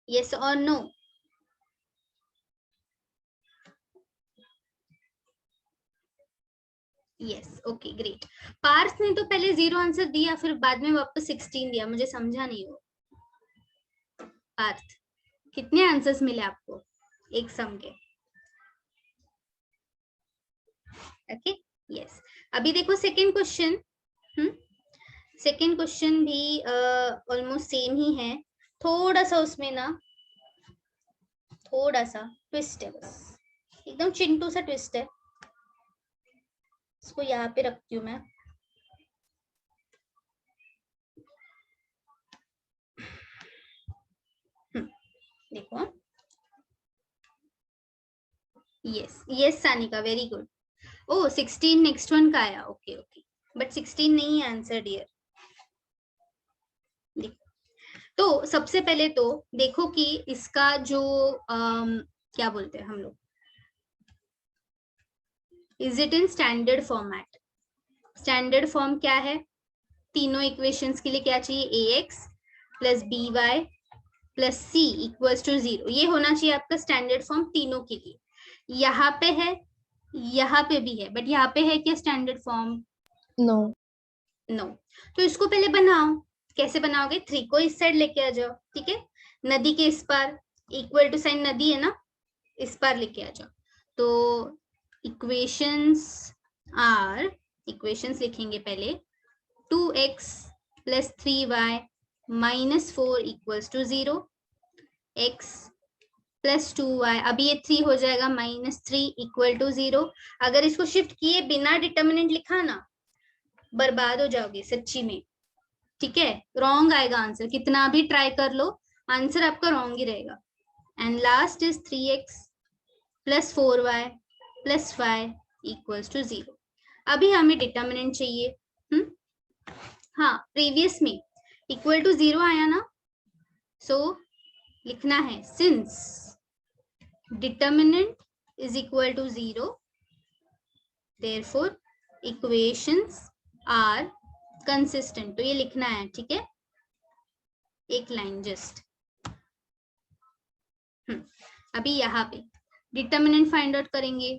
Speaker 1: यस और no? Yes okay great. Parth ने तो पहले 0 आंसर दिया, फिर बाद में वापस 16 दिया, मुझे समझा नहीं वो। पार्थ कितने आंसर्स मिले आपको एक सम के? Okay yes. अभी देखो सेकंड क्वेश्चन। सेकंड क्वेश्चन भी ऑलमोस्ट सेम ही है, थोड़ा सा उसमें ना थोड़ा सा ट्विस्ट है, बस एकदम चिंटू सा ट्विस्ट है। इसको यहाँ पे रखती हूँ मैं। देखो yes yes Sanika very good. Oh 16 next one का आया, ओके ओके, बट 16 नहीं है आंसर डियर। तो सबसे पहले तो देखो कि इसका जो क्या बोलते हैं हम लोग, is it in standard format? Standard form क्या है? तीनों इक्वेशंस के लिए क्या चाहिए? ax plus by plus c equals to 0, ये होना चाहिए आपका स्टैंडर्ड फॉर्म तीनों के लिए। यहाँ पे है, यहाँ पे भी है, बट यहाँ पे है क्या स्टैंडर्ड फॉर्म?
Speaker 4: No
Speaker 1: no. तो इसको पहले बनाओ। कैसे बनाओगे? 3 को इस साइड लेके आ जाओ, ठीक है, नदी के इस पार, इक्वल टू साइन नदी है ना, इस पार लेके आ जाओ। तो इक्वेशंस लिखेंगे पहले 2x plus 3y minus 4 equals to 0, x plus 2y, अभी ये 3 हो जाएगा माइनस 3 इक्वल टू 0। अगर इसको शिफ्ट किए बिना डिटर्मिनेंट लिखा ना, बर्बाद हो जाओगे सच्ची में, ठीक है, रॉन्ग आएगा आंसर, कितना भी ट्राई कर लो आंसर आपका रॉन्ग ही रहेगा। And last is 3x plus 4y plus 5 equals to 0। अभी हमें डिटर्मिनेंट चाहिए। हाँ, प्रीवियस में इक्वल टू 0 आया ना, सो लिखना है since determinant is equal to 0 therefore equations are consistent. तो ये लिखना है, ठीक है, एक लाइन जस्ट। अभी यहाँ पे डिटर्मिनेंट फाइंड आउट करेंगे।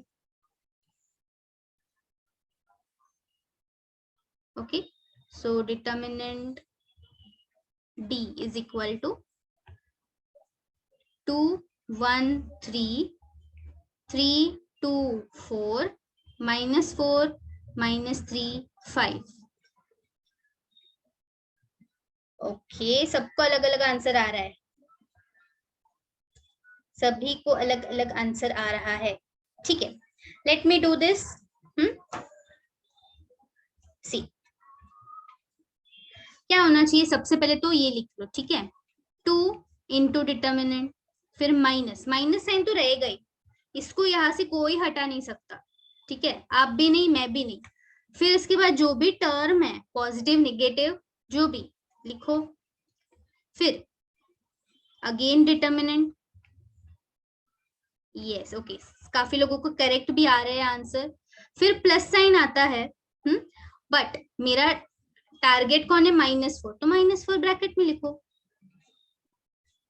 Speaker 1: Okay, so determinant d is equal to 2 1 3 3 2 4 minus 4 minus 3 5। Okay, सबको अलग अलग आंसर आ रहा है, सभी को अलग अलग आंसर आ रहा है, ठीक है। Let me do this. See क्या होना चाहिए? सबसे पहले तो ये लिख लो, ठीक है, 2 इंटू डिटर्मिनेंट, फिर माइनस साइन तो रहेगा ही, इसको यहां से कोई हटा नहीं सकता, ठीक है, आप भी नहीं मैं भी नहीं। फिर इसके बाद जो भी टर्म है पॉजिटिव नेगेटिव जो भी लिखो, फिर अगेन डिटर्मिनेंट। यस ओके, काफी लोगों को करेक्ट भी आ रहे हैं आंसर। फिर प्लस साइन आता है, बट मेरा टारगेट कौन है? -4, तो -4 ब्रैकेट में लिखो,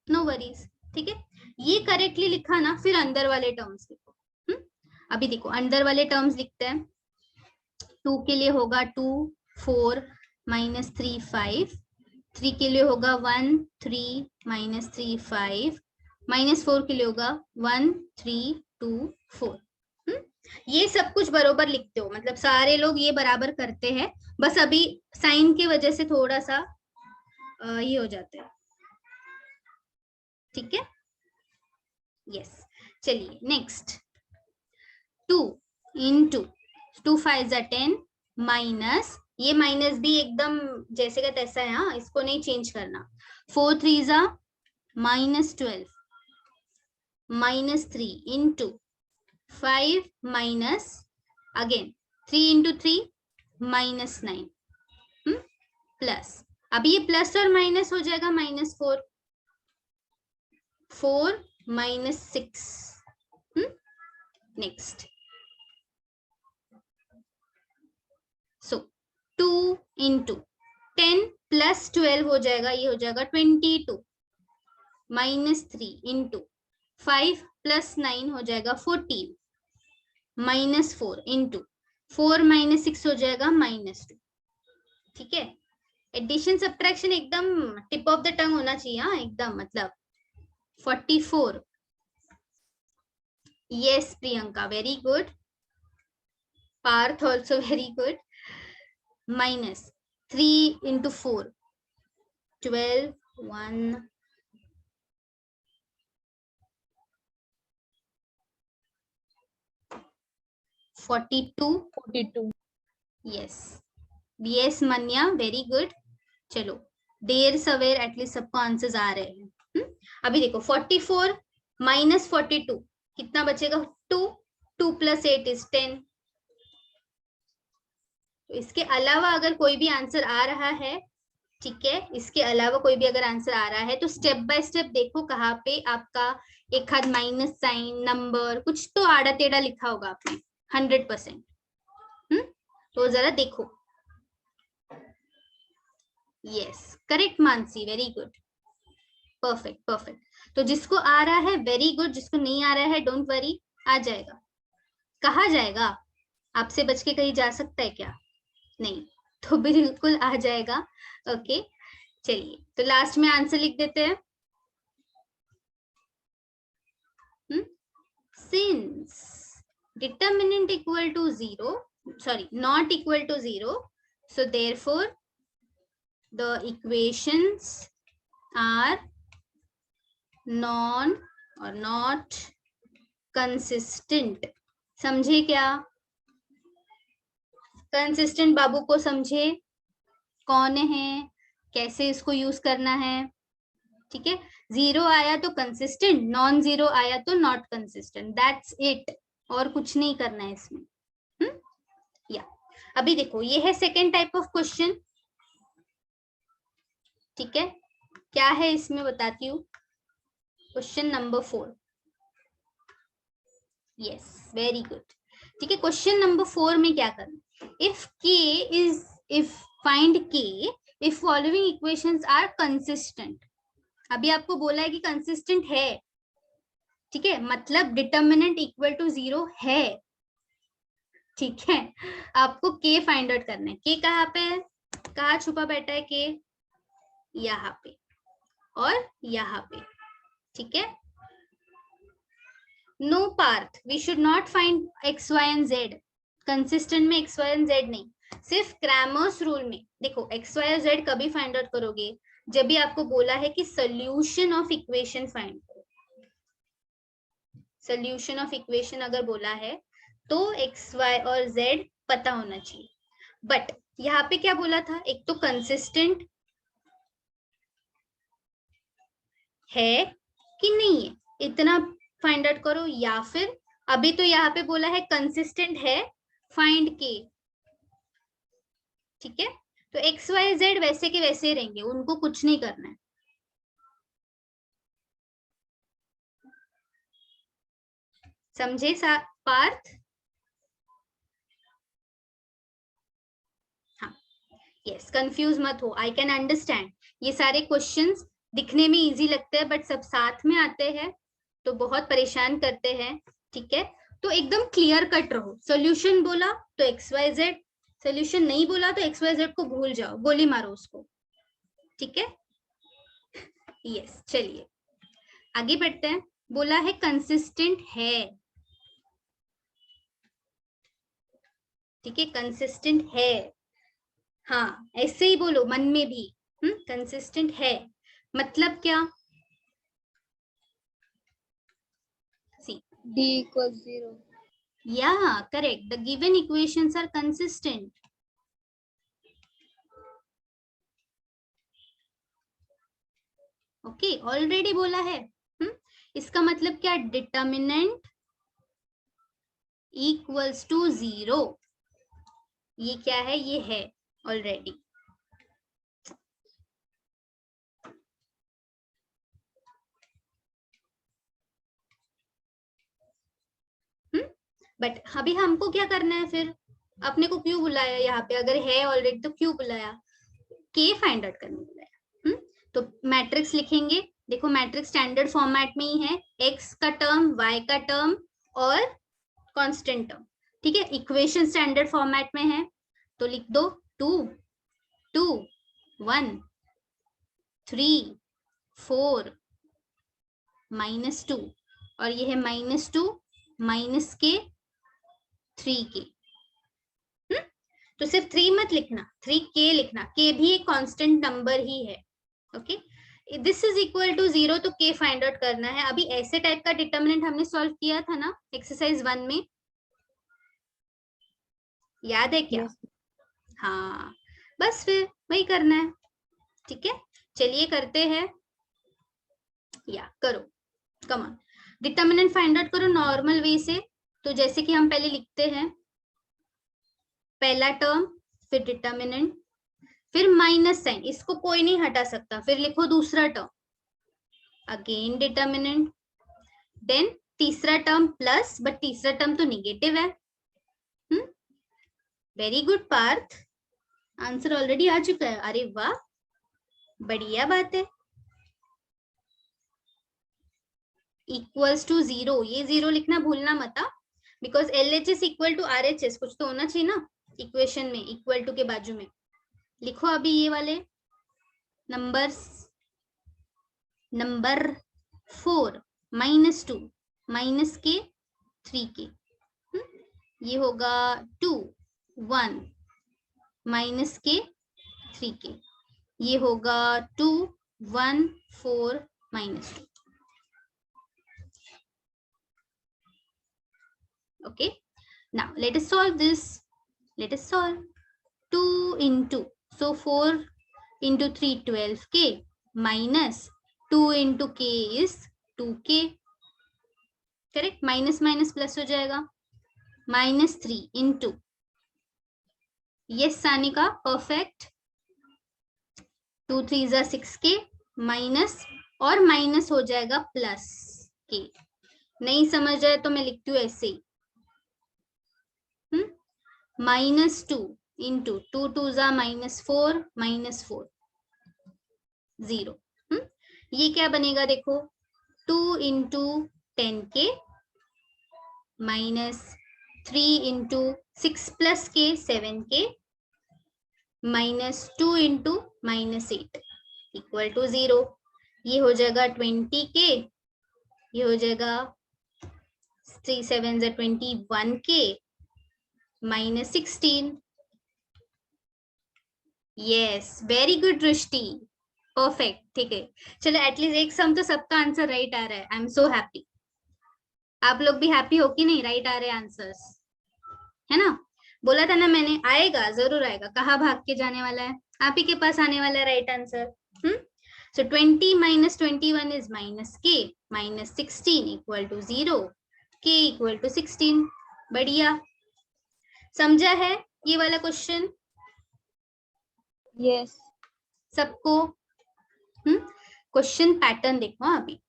Speaker 1: नो वरीज, ठीक है। ये करेक्टली लिखा ना, फिर अंदर वाले टर्म्स लिखो। अभी देखो अंदर वाले टर्म्स लिखते हैं। 2 के लिए होगा 2 4 माइनस 3 5, 3 के लिए होगा 1 3 माइनस 3 5, -4 के लिए होगा 1 3 2 4। ये सब कुछ बरोबर लिखते हो, मतलब सारे लोग ये बराबर करते हैं, बस अभी साइन की वजह से थोड़ा सा ये हो जाता है, ठीक है। यस चलिए नेक्स्ट, 2 इंटू 2 5 10 माइनस, ये माइनस भी एकदम जैसे का तैसा है, हाँ, इसको नहीं चेंज करना। 4 3 -12 -3 into 5 minus again 3 into 3 -9 plus, अभी ये प्लस और माइनस हो जाएगा -4 4 -6। नेक्स्ट, सो 2 इंटू 10 प्लस 12 हो जाएगा, ये हो जाएगा 22 -3 इंटू 5 प्लस 9 हो जाएगा 14 -4 इंटू 4 माइनस 6 हो जाएगा -2। ठीक है, एडिशन सब्ट्रैक्शन एकदम टिप ऑफ द टंग होना चाहिए, हाँ एकदम, मतलब 44। Yes Priyanka, very good. Parth also very good. -3 into 4, 12, 1, 42।
Speaker 4: 42.
Speaker 1: Yes yes Manya, very good. चलो, देर सवेर एटलीस्ट सबको आंसर्स आ रहे हैं। अभी देखो 44 माइनस 42 कितना बचेगा? 2। 2 + 8 = 10। तो इसके अलावा अगर कोई भी आंसर आ रहा है, ठीक है, इसके अलावा कोई भी अगर आंसर आ रहा है तो स्टेप बाय स्टेप देखो कहाँ पे आपका एक हाथ माइनस साइन, नंबर कुछ तो आड़ा टेढ़ा लिखा होगा आपने 100%। तो जरा देखो। Yes correct Mansi, very good, perfect perfect. तो जिसको आ रहा है वेरी गुड, जिसको नहीं आ रहा है डोंट वरी, आ जाएगा। कहा जाएगा? आपसे बच के कहीं जा सकता है क्या? नहीं, तो बिल्कुल आ जाएगा। ओके चलिए, तो लास्ट में आंसर लिख देते हैं। Since determinant equal to 0, sorry, not equal to 0, so therefore the equations are non or not consistent। समझे क्या? कंसिस्टेंट बाबू को समझे कौन है, कैसे इसको यूज करना है? ठीक है, 0 आया तो कंसिस्टेंट, नॉन 0 आया तो नॉट कंसिस्टेंट, दैट्स इट, और कुछ नहीं करना है इसमें। या अभी देखो, ये है सेकेंड टाइप ऑफ क्वेश्चन। ठीक है, क्या है इसमें बताती हूँ। Question number 4। Yes very good. ठीक है, क्वेश्चन नंबर 4 में क्या करना? If find k if following equations are consistent. अभी आपको बोला है कि कंसिस्टेंट है, ठीक है, मतलब डिटर्मिनेंट इक्वल टू 0 है। ठीक है, आपको के फाइंड आउट करना है। के कहाँ पे है? कहाँ छुपा बैठा है के? यहाँ पे और यहाँ पे। ठीक है, no Parth, we should not find x y and z. Consistent में एक्स वाई एंड जेड नहीं, सिर्फ क्रैमर्स रूल में। देखो एक्स वाई और जेड कभी फाइंड आउट करोगे? जब भी आपको बोला है कि सोल्यूशन ऑफ इक्वेशन फाइंड करो। सोल्यूशन ऑफ इक्वेशन अगर बोला है तो एक्स वाई और जेड पता होना चाहिए। बट यहाँ पे क्या बोला था? एक तो कंसिस्टेंट है कि नहीं है इतना फाइंड आउट करो, या फिर अभी तो यहाँ पे बोला है कंसिस्टेंट है, फाइंड के। ठीक है, तो एक्स वाई जेड वैसे के वैसे रहेंगे, उनको कुछ नहीं करना है। समझे पार्थ? हाँ यस, कंफ्यूज मत हो, आई कैन अंडरस्टैंड। ये सारे क्वेश्चंस दिखने में इजी लगते हैं बट सब साथ में आते हैं तो बहुत परेशान करते हैं। ठीक है, तो एकदम क्लियर कट रहो। सोल्यूशन बोला तो एक्स वाई जेड, सोल्यूशन नहीं बोला तो एक्स वाई जेड को भूल जाओ, गोली मारो उसको। ठीक है, यस चलिए आगे बढ़ते हैं। बोला है कंसिस्टेंट है, ठीक है, कंसिस्टेंट है। हाँ ऐसे ही बोलो मन में भी, कंसिस्टेंट है मतलब क्या?
Speaker 5: D equals 0.
Speaker 1: Yeah, correct. The given equations are consistent. Okay, already बोला है। इसका मतलब क्या? Determinant equals to 0। ये क्या है? ये है ऑलरेडी। बट अभी हमको क्या करना है फिर? अपने को क्यों बुलाया यहाँ पे? अगर है ऑलरेडी तो क्यों बुलाया? के फाइंड आउट करने बुलाया। तो मैट्रिक्स लिखेंगे। देखो मैट्रिक्स स्टैंडर्ड फॉर्मेट में ही है, एक्स का टर्म, वाई का टर्म और कांस्टेंट टर्म। ठीक है, इक्वेशन स्टैंडर्ड फॉर्मेट में है तो लिख दो 2 2 1 3 4 -2 और ये है -2 -k 3k। तो सिर्फ 3 मत लिखना, 3k लिखना, k भी एक कांस्टेंट नंबर ही है। Okay, this is equal to 0 तो k फाइंड आउट करना है। अभी ऐसे टाइप का डिटरमिनेंट हमने सॉल्व किया था ना एक्सरसाइज 1 में, याद है क्या?
Speaker 4: Yes.
Speaker 1: हाँ, बस फिर वही करना है। ठीक है, चलिए करते हैं, या करो, come on. Determinant find out करो नॉर्मल वे से। तो जैसे कि हम पहले लिखते हैं, पहला टर्म, फिर डिटरमिनेंट, फिर माइनस साइन, इसको कोई नहीं हटा सकता, फिर लिखो दूसरा टर्म, अगेन डिटरमिनेंट, देन तीसरा टर्म प्लस, बट तीसरा टर्म तो निगेटिव है। Very good Parth, answer already आ चुका है। अरे वाह, बढ़िया बात है। इक्वल्स टू 0, ये 0 लिखना भूलना मत, because LHS equal to RHS कुछ तो होना चाहिए ना इक्वेशन में, इक्वल टू के बाजू में लिखो अभी ये वाले नंबर्स। नंबर 4 -2 -k 3k, ये होगा 2 1 -k 3k, ये होगा 2 1 4 -2। Okay, now let us solve this. Let us solve 2 into, so 4 into 3 12k minus 2 into k is 2k, correct? Minus minus plus हो जाएगा, -3 into, yes सानिका, परफेक्ट, 2 3 जा 6k minus, और minus हो जाएगा प्लस k। नहीं समझ आए तो मैं लिखती हूँ ऐसे ही, -2 into 2 2 जा -4 -4 0। ये क्या बनेगा देखो, 2 into 10k minus 3 into 6 plus k 7k minus 2 into -8 equal to 0। ये हो जाएगा 20k, ये हो जाएगा 3 7 जा 21k -16। यस, वेरी गुड दृष्टि, परफेक्ट। ठीक है, चलो एटलीस्ट एक सम तो सबका आंसर राइट आ रहा है। I am so happy. आप लोग भी हैप्पी हो कि नहीं? राइट आ रहे आंसर्स, है ना? बोला था ना मैंने, आएगा, जरूर आएगा। कहाँ भाग के जाने वाला है? आप ही के पास आने वाला है right answer. So 20 - 21 is -k -16 equal to 0, k equal to 16। बढ़िया, समझा है ये वाला क्वेश्चन
Speaker 4: Yes.
Speaker 1: सबको? क्वेश्चन पैटर्न देखो अभी,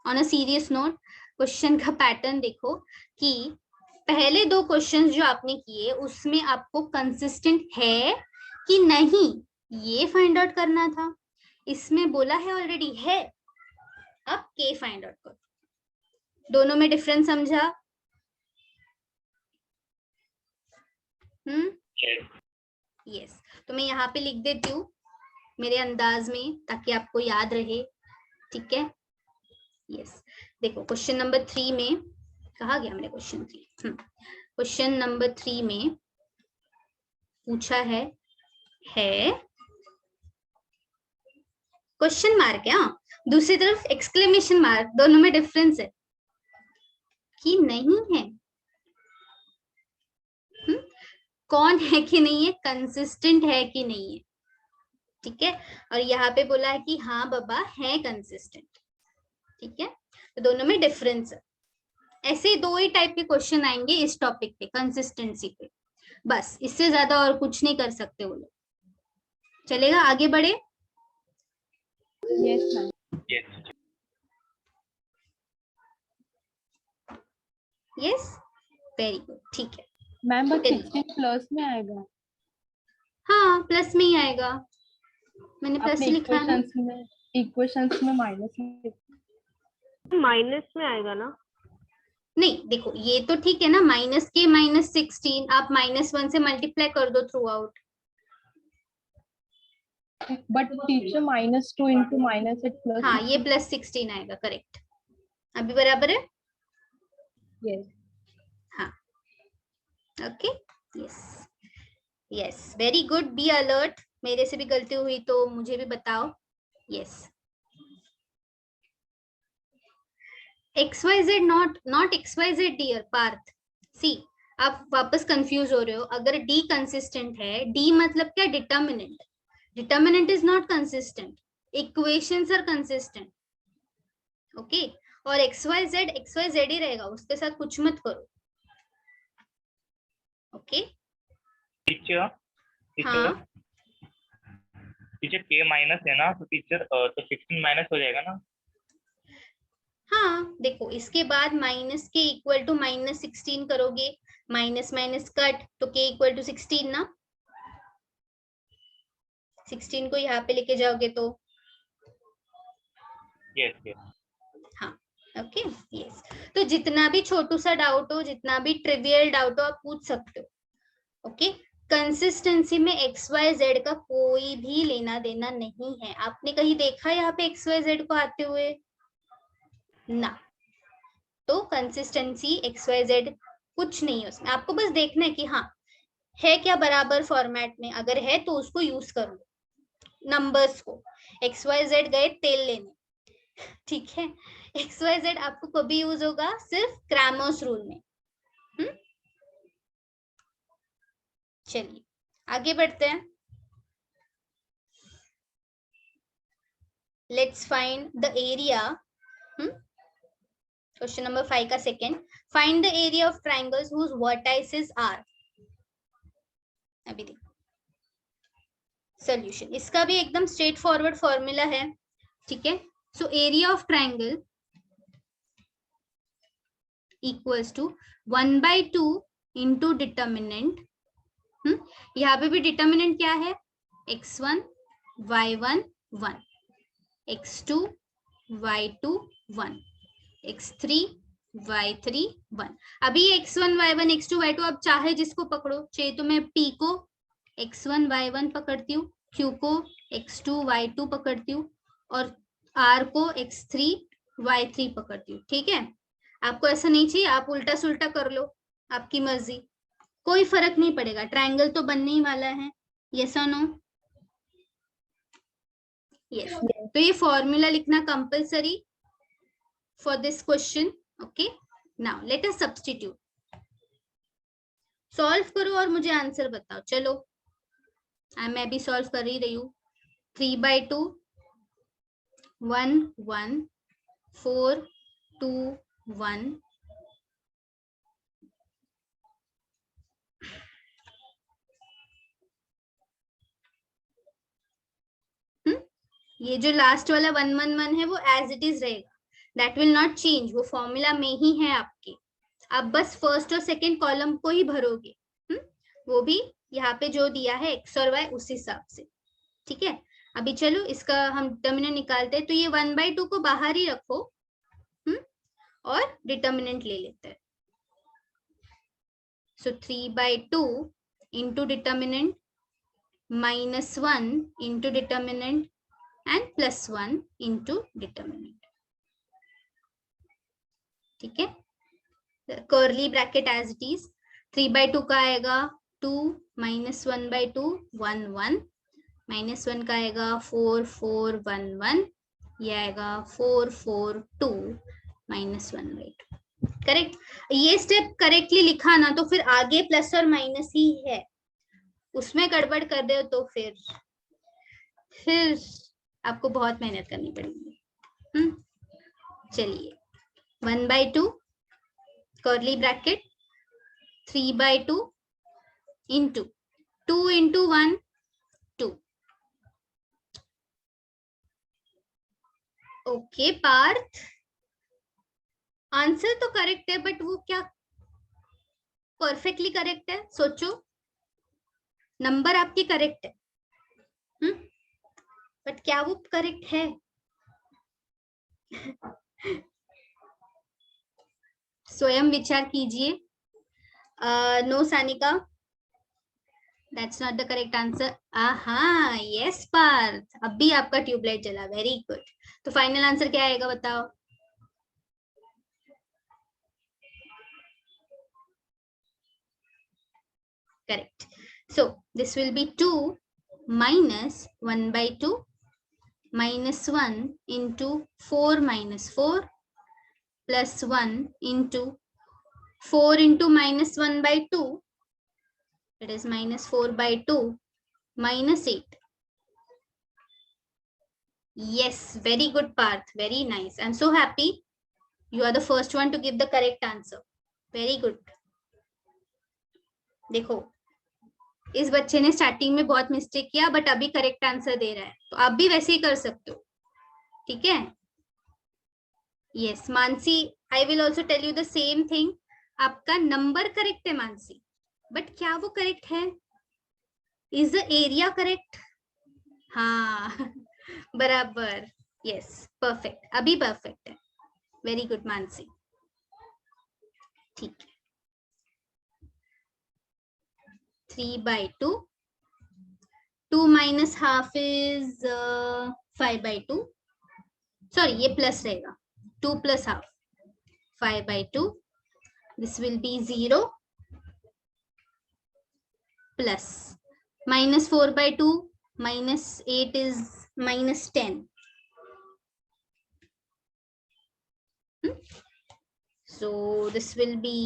Speaker 1: on a serious note, question का पैटर्न देखो कि पहले 2 क्वेश्चंस जो आपने किए उसमें आपको कंसिस्टेंट है कि नहीं, ये फाइंड आउट करना था। इसमें बोला है ऑलरेडी है, अब के फाइंड आउट करो। दोनों में डिफरेंस समझा? यस, तो मैं यहाँ पे लिख देती हूँ मेरे अंदाज में ताकि आपको याद रहे। ठीक है, यस, देखो क्वेश्चन नंबर 3 में, कहा गया मेरे क्वेश्चन 3? क्वेश्चन नंबर 3 में पूछा है क्वेश्चन मार्क है, दूसरी तरफ एक्सक्लेमेशन मार्क, दोनों में डिफरेंस है कि नहीं है? कौन है कि नहीं है, कंसिस्टेंट है कि नहीं है? ठीक है, और यहाँ पे बोला है कि हाँ बाबा है कंसिस्टेंट। ठीक है, तो दोनों में डिफरेंस है। ऐसे 2 ही टाइप के क्वेश्चन आएंगे इस टॉपिक पे, कंसिस्टेंसी पे, बस, इससे ज्यादा और कुछ नहीं कर सकते वो लोग। चलेगा, आगे बढ़े?
Speaker 4: Yes, ma'am.
Speaker 1: Yes, very good, ठीक है।
Speaker 4: Ma'am but
Speaker 1: Tell me.
Speaker 4: 16 plus में आएगा।
Speaker 1: हाँ, प्लस में ही आएगा, मैंने प्लस
Speaker 4: आपने
Speaker 1: ही लिखा है ना।
Speaker 4: इक्वेशंस में माइनस
Speaker 5: माइनस में आएगा ना?
Speaker 1: नहीं देखो, ये तो ठीक है ना, -k -16 आप -1 से मल्टीप्लाई कर दो through out.
Speaker 4: But teacher -2 into -8 plus.
Speaker 1: हाँ, ये +16 आएगा, करेक्ट। अभी बराबर है।
Speaker 4: Yes.
Speaker 1: हाँ, okay, yes yes, very good, be alert. मेरे से भी गलती हुई तो मुझे भी बताओ। Yes, XYZ not XYZ dear Parth. See, आप वापस कंफ्यूज हो रहे हो। अगर D कंसिस्टेंट है, D मतलब क्या, determinant. Determinant is not consistent, equations are consistent. Okay, और XYZ ही रहेगा, उसके साथ कुछ मत करो। ओके
Speaker 3: टीचर टीचर
Speaker 1: हाँ
Speaker 3: टीचर के माइनस है ना, तो टीचर तो 16 माइनस हो जाएगा ना।
Speaker 1: हाँ, देखो इसके बाद माइनस के इक्वल टू -16 करोगे, माइनस माइनस कट, तो के इक्वल टू 16 ना। 16 को यहाँ पे लेके जाओगे तो
Speaker 3: यस यस।
Speaker 1: हाँ, ओके यस। तो जितना भी छोटू सा डाउट हो, जितना भी ट्रिवियल डाउट हो, आप पूछ सकते हो। ओके, कंसिस्टेंसी में XYZ का कोई भी लेना देना नहीं है। आपने कहीं देखा यहाँ पे XYZ को आते हुए ना। तो कंसिस्टेंसी XYZ कुछ नहीं है उसमें, आपको बस देखना है कि हाँ है क्या बराबर फॉर्मेट में। अगर है तो उसको यूज करो, नंबर्स को। XYZ गए तेल लेने, ठीक है। XYZ आपको कभी यूज होगा, सिर्फ क्रैमर्स रूल में। चलिए आगे बढ़ते हैं। Let's find the area. Question number 5 का second, find the area of triangles whose vertices are. अभी देखो सोल्यूशन, इसका भी एकदम स्ट्रेट फॉरवर्ड फॉर्मूला है, ठीक है। So area of triangle equals to 1/2 into determinant. यहाँ पे भी डिटर्मिनेंट क्या है, x1 y1 1, x2 y2 1, x3 y3 1। अभी x1 y1 x2 y2 अब चाहे जिसको पकड़ो, चाहिए तो मैं p को x1 y1 पकड़ती हूँ, q को x2 y2 पकड़ती हूँ, और r को x3 y3 पकड़ती हूँ, ठीक है। आपको ऐसा नहीं चाहिए, आप उल्टा सुल्टा कर लो, आपकी मर्जी, कोई फर्क नहीं पड़ेगा, ट्रायंगल तो बनने ही वाला है। यस और नो? यस। तो ये फॉर्मूला लिखना compulsory for this question. Okay, now let us substitute. Solve करो और मुझे आंसर बताओ। चलो मैं भी सॉल्व कर ही रही हूँ। 3/2 1 1 4 2 1 ये जो लास्ट वाला 1 1 1 है वो एज इट इज रहेगा, दैट विल नॉट चेंज, वो फॉर्मूला में ही है आपके। आप बस फर्स्ट और सेकंड कॉलम को ही भरोगे, वो भी यहाँ पे जो दिया है x और y उस हिसाब से, ठीक है। अभी चलो इसका हम डिटर्मिनेंट निकालते हैं। तो ये 1/2 को बाहर ही रखो, और डिटर्मिनेंट ले लेते हैं। So 3/2 into determinant -1 into determinant and +1 into determinant, ठीक है। Curly bracket as it is. 3/2 का आएगा 2 -1/2 1 1, -1 का आएगा 4 4 1 1, ये आएगा 4 4 2 -1/2। करेक्ट। ये स्टेप करेक्टली लिखा ना तो फिर आगे प्लस और माइनस ही है, उसमें गड़बड़ कर रहे हो तो फिर आपको बहुत मेहनत करनी पड़ेगी। चलिए 1/2 curly bracket 3/2 into 2 into 1 2। Okay Parth, answer तो करेक्ट है, बट वो क्या परफेक्टली करेक्ट है? सोचो, नंबर आपकी करेक्ट है, बट क्या वो करेक्ट है? स्वयं विचार कीजिए. No Sanika, that's not the correct answer. हाँ यस पार्थ, अब भी आपका ट्यूबलाइट जला. Very good. तो फाइनल आंसर क्या आएगा बताओ. Correct. So this will be 2 minus 1 by 2 minus 1 into 4 minus 4 plus 1 into 4 into minus 1 by 2. It is minus 4 by 2 minus 8. Yes, very good Parth. Very nice. I'm so happy. You are the first one to give the correct answer. Very good. देखो, इस बच्चे ने starting में बहुत mistake किया but अभी correct answer दे रहा है, तो आप भी वैसे ही कर सकते हो. ठीक है. Yes Mansi, I will also tell you the same thing. आपका नंबर करेक्ट है मानसी, बट क्या वो करेक्ट है? Is the area correct? हाँ बराबर. यस परफेक्ट, अभी परफेक्ट है. Very good Mansi. ठीक है. 3 by 2. 2 minus half is 5 by 2. Sorry, ये plus रहेगा. 2 plus half. 5 by 2. This will be 0. Plus. Minus 4 by 2. Minus 8 is minus 10. So this will be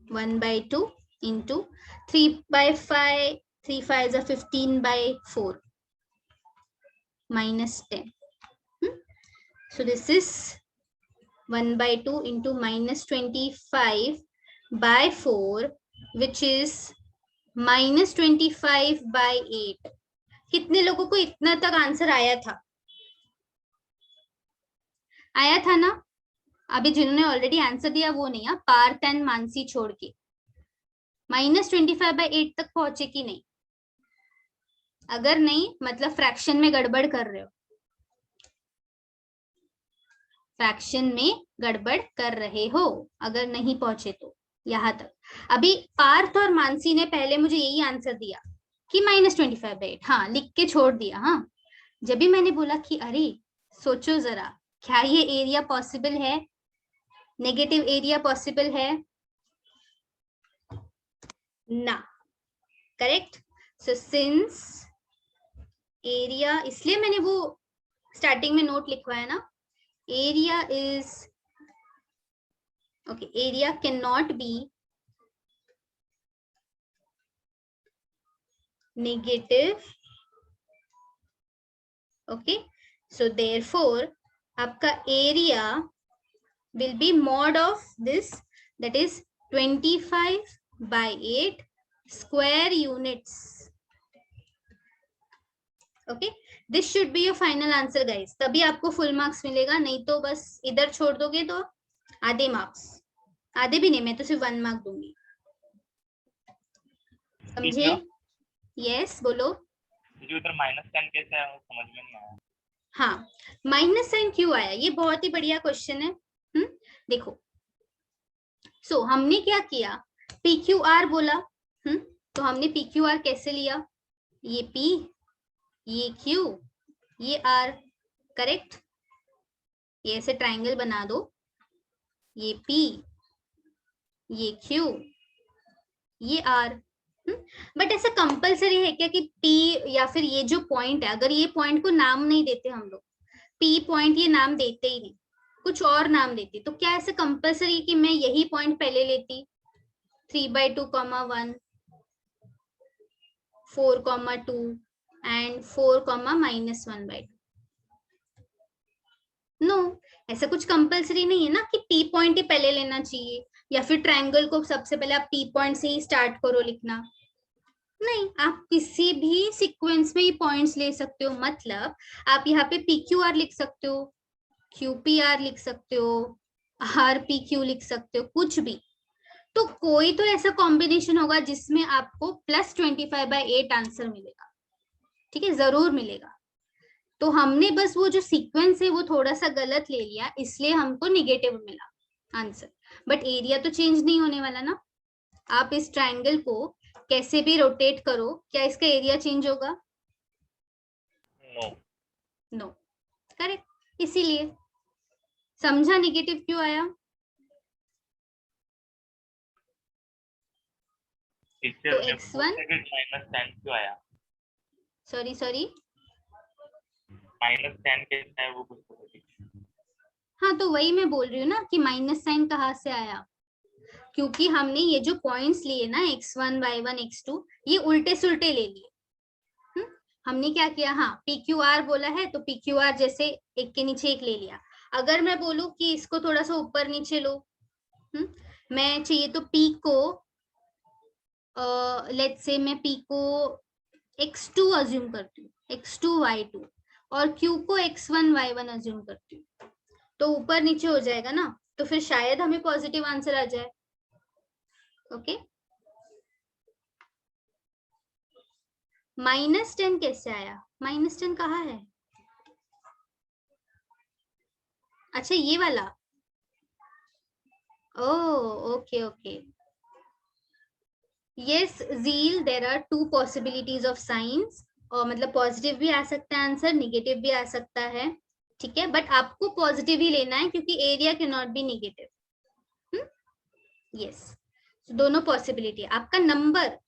Speaker 1: 1 by 2. Into 3 by 5, 3 5s are 15 by 4 minus 10. So this is 1 by 2 into minus 25 by 4, which is minus 25 by 8. कितने लोगों को इतना तक answer आया था? आया था ना? अभी जिन्होंने ऑलरेडी आंसर दिया वो नहीं. पार्थ एंड मानसी छोड़ के minus 25 by 8 तक पहुंचे कि नहीं? अगर नहीं मतलब फ्रैक्शन में गड़बड़ कर रहे हो. फ्रैक्शन में गड़बड़ कर रहे हो अगर नहीं पहुंचे तो. यहां तक अभी पार्थ और मानसी ने पहले मुझे यही आंसर दिया कि minus 25 by 8. हाँ लिख के छोड़ दिया. हाँ जब भी मैंने बोला कि अरे सोचो जरा, क्या ये एरिया पॉसिबल है? नेगेटिव एरिया पॉसिबल है ना? करेक्ट. सो सिंस एरिया, इसलिए मैंने वो स्टार्टिंग में नोट लिखवाया ना. Area is okay, area can not be negative. Okay, so therefore आपका area will be mod of this, that is 25 by 8 square units. Okay, this should be your final answer guys. तभी आपको full marks मिलेगा, नहीं तो बस इधर छोड़ दोगे तो आधे मार्क्स. आधे भी नहीं, मैं तो सिर्फ 1 मार्क दूंगी. समझे? यस बोलो.
Speaker 3: जो इधर -10 कैसे आया समझ में नहीं आया.
Speaker 1: हाँ माइनस साइन क्यों आया, ये बहुत ही बढ़िया क्वेश्चन है. देखो सो हमने क्या किया, PQR बोला. तो हमने PQR कैसे लिया? ये P, ये Q, ये R. करेक्ट. ये ऐसे ट्राइंगल बना दो. ये P, ये Q, ये R. बट ऐसा कंपलसरी है क्या कि P या फिर ये जो पॉइंट है, अगर ये पॉइंट को नाम नहीं देते हम लोग, P पॉइंट ये नाम देते ही नहीं, कुछ और नाम देती, तो क्या ऐसा कंपलसरी कि मैं यही पॉइंट पहले लेती? 3 by 2, 1, 4, 2 and 4, -1 by 2. नो, ऐसा कुछ कंपलसरी नहीं है ना कि P पॉइंट ही पहले लेना चाहिए, या फिर ट्रायंगल को सबसे पहले आप P पॉइंट से ही स्टार्ट करो लिखना. नहीं, आप किसी भी सीक्वेंस में ही पॉइंट्स ले सकते हो. मतलब आप यहाँ पे PQR लिख सकते हो, QPR लिख सकते हो, RPQ लिख सकते हो, कुछ भी. तो कोई तो ऐसा कॉम्बिनेशन होगा जिसमें आपको +25 by 8 आंसर मिलेगा. ठीक है, जरूर मिलेगा. तो हमने बस वो जो सीक्वेंस है वो थोड़ा सा गलत ले लिया, इसलिए हमको निगेटिव मिला आंसर. बट एरिया तो चेंज नहीं होने वाला ना। आप इस ट्राइंगल को कैसे भी रोटेट करो, क्या इसका एरिया चेंज होगा?
Speaker 3: नो।
Speaker 1: No, correct. इसीलिए समझा निगेटिव क्यों आया?
Speaker 3: टीचर
Speaker 1: तो
Speaker 3: ने
Speaker 1: x1
Speaker 3: -10 क्यों आया?
Speaker 1: सॉरी
Speaker 3: -10 कैसा है वो कुछ तो टीचर।
Speaker 1: हाँ, तो वही मैं बोल रही हूँ ना कि माइनस साइन कहाँ से आया, क्योंकि हमने ये जो पॉइंट्स लिए ना x1 y1 x2 ये उल्टे सुल्टे ले लिए। हमने क्या किया, हाँ PQR बोला है तो PQR जैसे एक के नीचे एक ले लिया। अगर मैं बोलूं कि इसको थोड़ा सा ऊपर नीचे लो, मैं चाहिए तो P को लेट्स से मैं P को x2 अज्यूम करती हूँ, x2 y2, और Q को x1 y1 अज्यूम करती हूँ, तो ऊपर नीचे हो जाएगा ना, तो फिर शायद हमें पॉजिटिव आंसर आ जाए। ओके, -10 कैसे आया? -10 कहाँ है? अच्छा ये वाला, oh okay. Yes Zeel, there are 2 possibilities of signs, और मतलब पॉजिटिव भी आ सकता है आंसर, निगेटिव भी आ सकता है, ठीक है, बट आपको पॉजिटिव ही लेना है क्योंकि area can not B negative. Yes, दोनों पॉसिबिलिटी। आपका नंबर,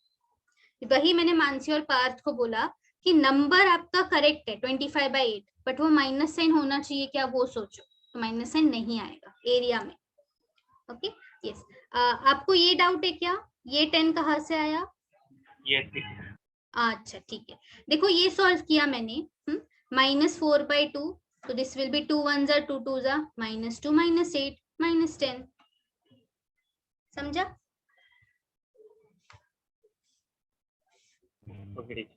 Speaker 1: वही मैंने मानसी और पार्थ को बोला कि नंबर आपका करेक्ट है 25/8, बट वो माइनस साइन होना चाहिए क्या, वो सोचो, तो माइनस साइन नहीं आएगा एरिया में। Okay, yes. आपको ये डाउट है क्या, ये 10 कहाँ से आया?
Speaker 3: Yes teacher.
Speaker 1: अच्छा ठीक है, देखो ये सॉल्व किया मैंने, -4/2, तो this will be 2 1s are 2 2s are -2 -8 -10। समझा?
Speaker 3: Okay teacher.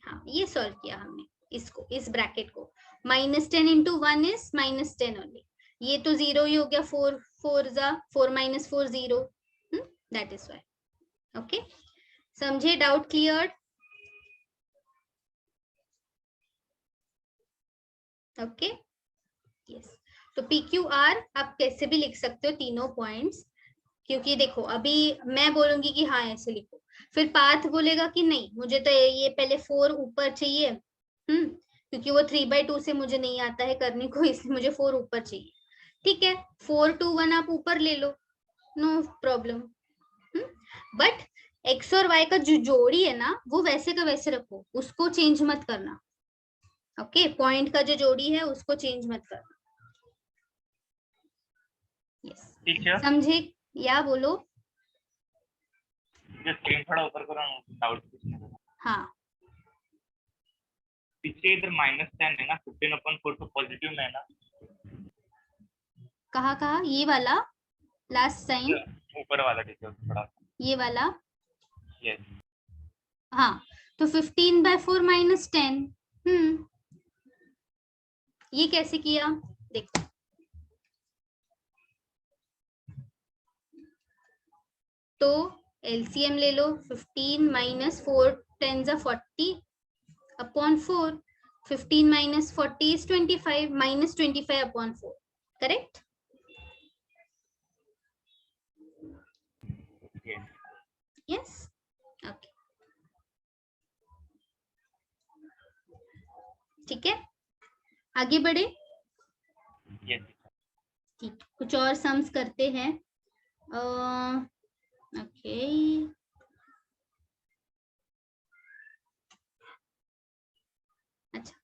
Speaker 1: हाँ, ये सॉल्व किया हमने इसको, इस ब्रैकेट को। -10 into 1 is -10 only, ये तो 0 ही हो गया, 4 4s are 4 - 4 0, that is why. Okay, समझे? Doubt clear? Okay, yes. तो PQR आप कैसे भी लिख सकते हो तीनों पॉइंट्स, क्योंकि देखो अभी मैं बोलूंगी कि हाँ ऐसे लिखो, फिर पार्थ बोलेगा कि नहीं मुझे तो ये पहले 4 ऊपर चाहिए, क्योंकि वो 3/2 से मुझे नहीं आता है करने को, इसलिए मुझे 4 ऊपर चाहिए। ठीक है, 4 2 1 आप ऊपर ले लो, नो प्रॉब्लम, बट x और y का जो जोड़ी है ना वो वैसे का वैसे रखो, उसको चेंज मत करना। ओके, पॉइंट का जो जोड़ी है उसको चेंज मत करना। यस,
Speaker 3: टीचर
Speaker 1: समझे? या बोलो।
Speaker 3: जो स्क्रीन थोड़ा ऊपर करो, डाउट पूछने का।
Speaker 1: हाँ,
Speaker 3: पीछे इधर -10 है ना, 15/4 तो पॉजिटिव में है ना?
Speaker 1: कहा ये वाला लास्ट साइन,
Speaker 3: ऊपर वाला टीचर थोड़ा।
Speaker 1: ये वाला,
Speaker 3: यस।
Speaker 1: हाँ, तो 15/4 -10, ये कैसे किया देखो, तो LCM ले लो, 15 - 4 10s are 40/4, 15 - 40 is 25, -25/4, correct? Yes, okay, ठीक है, आगे बढ़े।
Speaker 3: यस।
Speaker 1: ठीक, कुछ और सम्स करते हैं। ओके, अच्छा,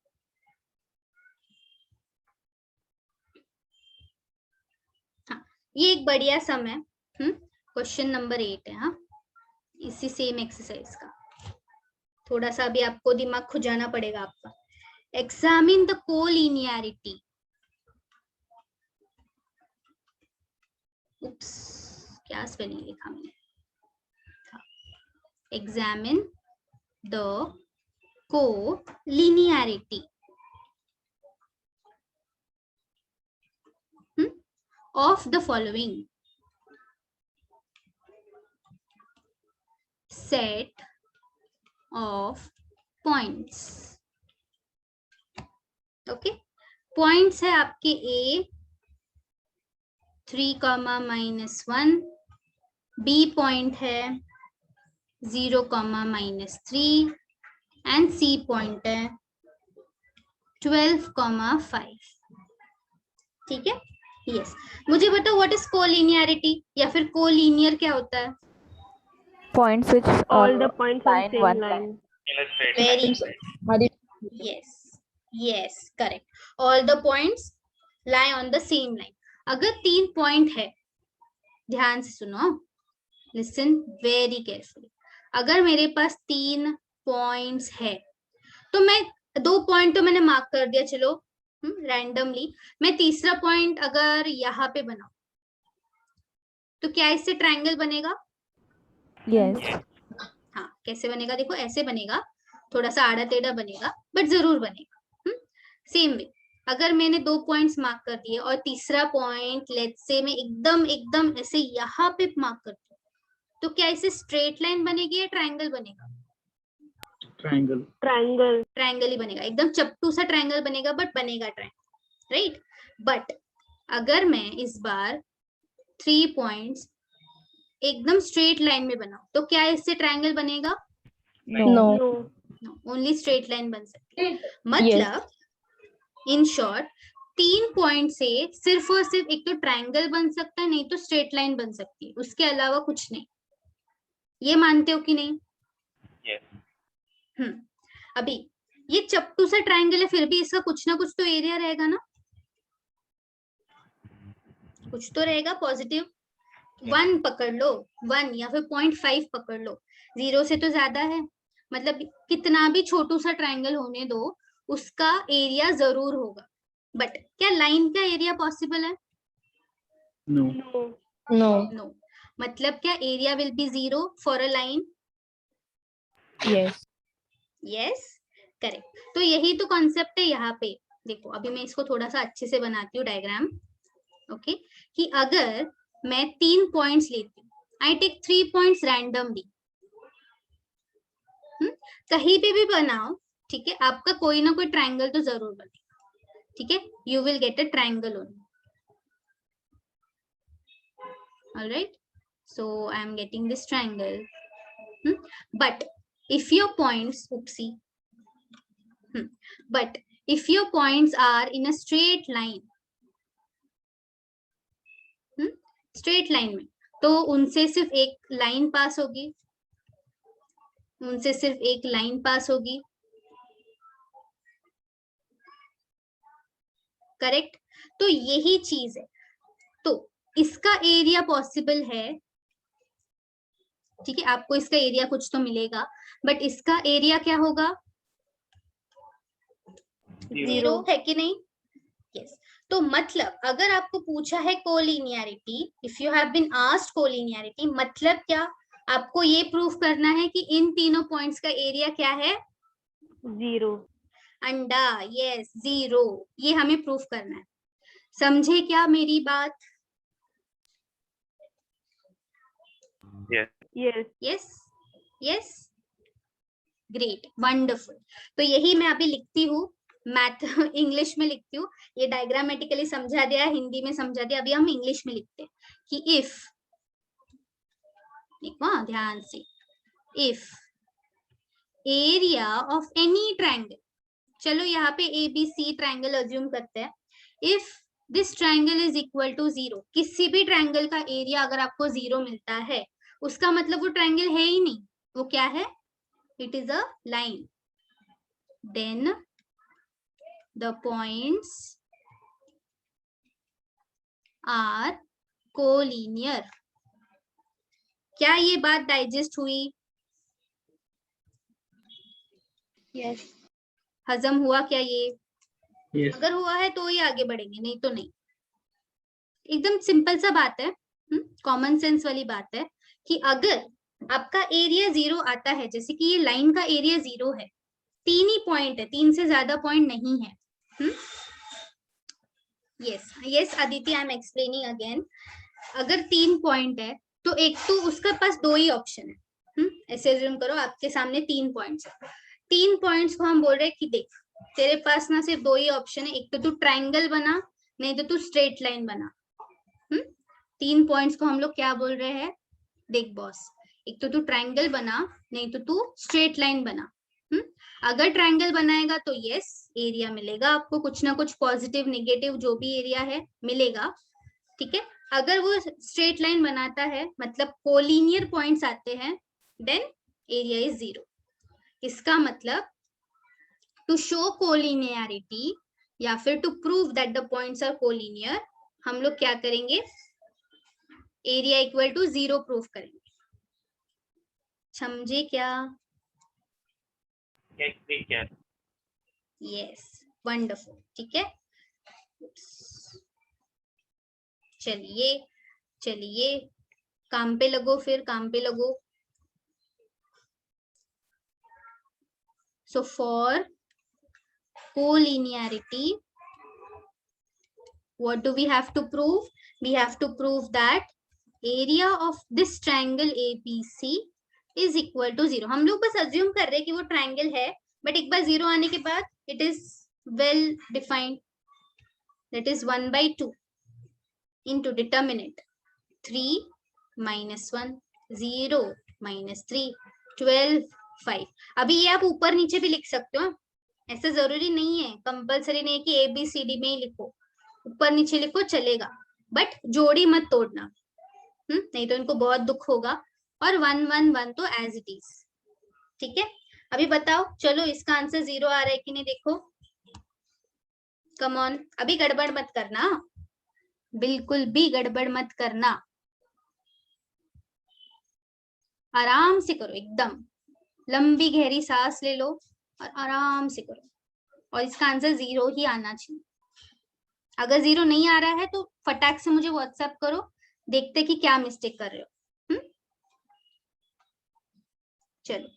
Speaker 1: हाँ, ये एक बढ़िया सम है, क्वेश्चन नंबर 8 है, हाँ, इसी सेम एक्सरसाइज का। थोड़ा सा अभी आपको दिमाग खुजाना पड़ेगा आपका। एग्जामिन द कोलिनियरिटी, उप्स, क्या स्पेलिंग लिखा मैंने, examine the collinearity of the following set of points। Okay, points है आपके A, 3, -1, B पॉइंट है 0, -3 एंड C पॉइंट है 12, 5। ठीक है, यस। मुझे बताओ व्हाट इज कोलिनियरिटी या फिर कोलिनियर क्या होता है?
Speaker 5: Points which
Speaker 6: All the points on
Speaker 5: line
Speaker 6: same
Speaker 5: one
Speaker 6: line.
Speaker 3: In a straight
Speaker 1: Very
Speaker 3: line.
Speaker 1: good. Yes, correct. All the points lie on the same line. अगर 3 point है, ध्यान से सुनो, लिसन वेरी केयरफुली। अगर मेरे पास 3 पॉइंट्स है तो मैं 2 पॉइंट तो मैंने मार्क कर दिया, चलो रैंडमली। मैं तीसरा पॉइंट अगर यहाँ पे बनाऊं तो क्या इससे ट्रायंगल बनेगा?
Speaker 5: yes,
Speaker 1: हाँ, कैसे बनेगा? देखो ऐसे बनेगा, थोड़ा सा आड़ा टेढ़ा बनेगा, बट जरूर बनेगा। सेम वे अगर मैंने 2 पॉइंट्स मार्क कर दिए और तीसरा पॉइंट लेट्स से मैं एकदम ऐसे यहाँ पे मार्क करती हूँ, तो क्या इसे स्ट्रेट लाइन बनेगी या ट्रायंगल बनेगा?
Speaker 2: ट्रायंगल।
Speaker 6: Triangle.
Speaker 1: ट्रायंगल ही बनेगा, एकदम चपटू सा ट्रायंगल बनेगा, बट बनेगा ट्रायंगल, राइट। बट अगर मैं इस बार 3 पॉइंट्स एकदम स्ट्रेट लाइन में बनाऊं तो क्या इससे ट्रायंगल बनेगा?
Speaker 5: no,
Speaker 6: No.
Speaker 1: Only straight line बन सकती है। मतलब इन शॉर्ट 3 पॉइंट से सिर्फ और सिर्फ एक तो ट्रायंगल बन सकता है, नहीं तो स्ट्रेट लाइन बन सकती है, उसके अलावा कुछ नहीं। ये मानते हो कि नहीं?
Speaker 3: Yes.
Speaker 1: अभी ये चपटू सा ट्रायंगल है, फिर भी इसका कुछ ना कुछ तो एरिया रहेगा ना, कुछ तो रहेगा पॉजिटिव। 1 पकड़ लो, 1 या फिर 0.5 पकड़ लो, 0 से तो ज्यादा है, मतलब कितना भी छोटू सा ट्रायंगल होने दो, उसका एरिया जरूर होगा। बट क्या लाइन का एरिया पॉसिबल है?
Speaker 2: नो।
Speaker 4: No.
Speaker 1: नो। मतलब क्या area will B 0 for a line?
Speaker 4: Yes.
Speaker 1: Yes, correct. तो यही तो कॉन्सेप्ट है यहाँ पे। देखो अभी मैं इसको थोड़ा सा अच्छे से बनाती हूँ डायग्राम, ओके। कि अगर मैं 3 पॉइंट्स लेती हूँ, आई टेक 3 पॉइंट्स रैंडमली, कहीं पे भी बनाओ, ठीक है, आपका कोई ना कोई ट्रायंगल तो जरूर बनेगा, ठीक है। You will get a triangle only, alright. So I am getting this triangle, but if your points, oopsie, but if your points are in a straight line, straight line में, तो उनसे सिर्फ एक लाइन पास होगी, उनसे सिर्फ एक लाइन पास होगी, करेक्ट। तो यही चीज है, तो इसका एरिया पॉसिबल है, ठीक है, आपको इसका एरिया कुछ तो मिलेगा, बट इसका एरिया क्या होगा? 0 है कि नहीं? यस। तो मतलब अगर आपको पूछा है collinearity, if you have been asked collinearity, मतलब क्या? आपको ये प्रूफ करना है कि इन तीनों पॉइंट्स का एरिया क्या है?
Speaker 6: 0.
Speaker 1: अंडा, यस 0, ये हमें प्रूफ करना है। समझे क्या मेरी बात?
Speaker 3: Yes.
Speaker 6: Yes.
Speaker 1: Yes yes, great, wonderful. तो यही मैं अभी लिखती हूँ, मैथ इंग्लिश में लिखती हूँ, ये डायग्रामेटिकली समझा दिया, हिंदी में समझा दिया, अभी हम इंग्लिश में लिखते हैं कि इफ, देखो ध्यान से, if area of any triangle, चलो यहाँ पे ABC ट्रायंगल अज्यूम करते हैं, if this triangle is equal to 0, किसी भी ट्रायंगल का एरिया अगर आपको 0 मिलता है, उसका मतलब वो ट्रायंगल है ही नहीं, वो क्या है? It is a line. Then the points are collinear। क्या ये बात डाइजेस्ट हुई?
Speaker 6: Yes.
Speaker 1: हजम हुआ क्या ये?
Speaker 2: यस।
Speaker 1: अगर हुआ है तो ही आगे बढ़ेंगे, नहीं तो नहीं। एकदम सिंपल सा बात है, कॉमन सेंस वाली बात है कि अगर आपका एरिया 0 आता है, जैसे कि ये लाइन का एरिया 0 है, 3 ही पॉइंट है, 3 से ज्यादा पॉइंट नहीं है। Yes yes Aditi, I am explaining again. अगर 3 पॉइंट है तो एक तो उसका पास 2 ही ऑप्शन है, ऐसे अज्यूम करो आपके सामने 3 पॉइंट्स है, 3 पॉइंट्स को हम बोल रहे हैं कि देख तेरे पास ना सिर्फ 2 ही ऑप्शन है, एक तो तू ट्रायंगल बना, नहीं तो तू स्ट्रेट लाइन बना। 3 पॉइंट्स को हम लोग क्या बोल रहे हैं? देख बॉस, एक तो तू ट्रायंगल बना, नहीं तो तू स्ट्रेट लाइन बना। अगर ट्रायंगल बनाएगा तो यस एरिया मिलेगा आपको, कुछ ना कुछ पॉजिटिव नेगेटिव जो भी एरिया है मिलेगा, ठीक है। अगर वो स्ट्रेट लाइन बनाता है मतलब कोलिनियर पॉइंट्स आते हैं, देन एरिया इज 0। इसका मतलब टू शो कोलिनियरिटी या फिर to prove that the points are collinear, हम लोग क्या करेंगे? एरिया इक्वल टू 0 प्रूव करेंगे। समझे क्या? यस, वंडरफुल, ठीक है। चलिए चलिए काम पे लगो, फिर काम पे लगो। So for collinearity, what do we have to prove? We have to prove that area of this triangle ABC is equal to 0. हम लोग बस assume कर रहे हैं कि वो triangle है, but एक बार 0 आने के बाद it is well defined. That is 1/2 into determinant 3 minus 1, 0 minus 3, 12, 5. अभी ये आप ऊपर नीचे भी लिख सकते हो, ऐसा जरूरी नहीं है, कंपलसरी नहीं है कि ABCD में ही लिखो, ऊपर नीचे लिखो चलेगा, बट जोड़ी मत तोड़ना, नहीं तो इनको बहुत दुख होगा। और 1 1 1 तो एज इट इज, ठीक है। अभी बताओ, चलो इसका आंसर 0 आ रहा है कि नहीं देखो। कम ऑन, अभी गड़बड़ मत करना, बिल्कुल भी गड़बड़ मत करना, आराम से करो, एकदम लंबी गहरी सांस ले लो और आराम से करो, और इसका आंसर 0 ही आना चाहिए। अगर 0 नहीं आ रहा है तो फटाक से मुझे व्हाट्सएप करो, देखते कि क्या मिस्टेक कर रहे हो। चलो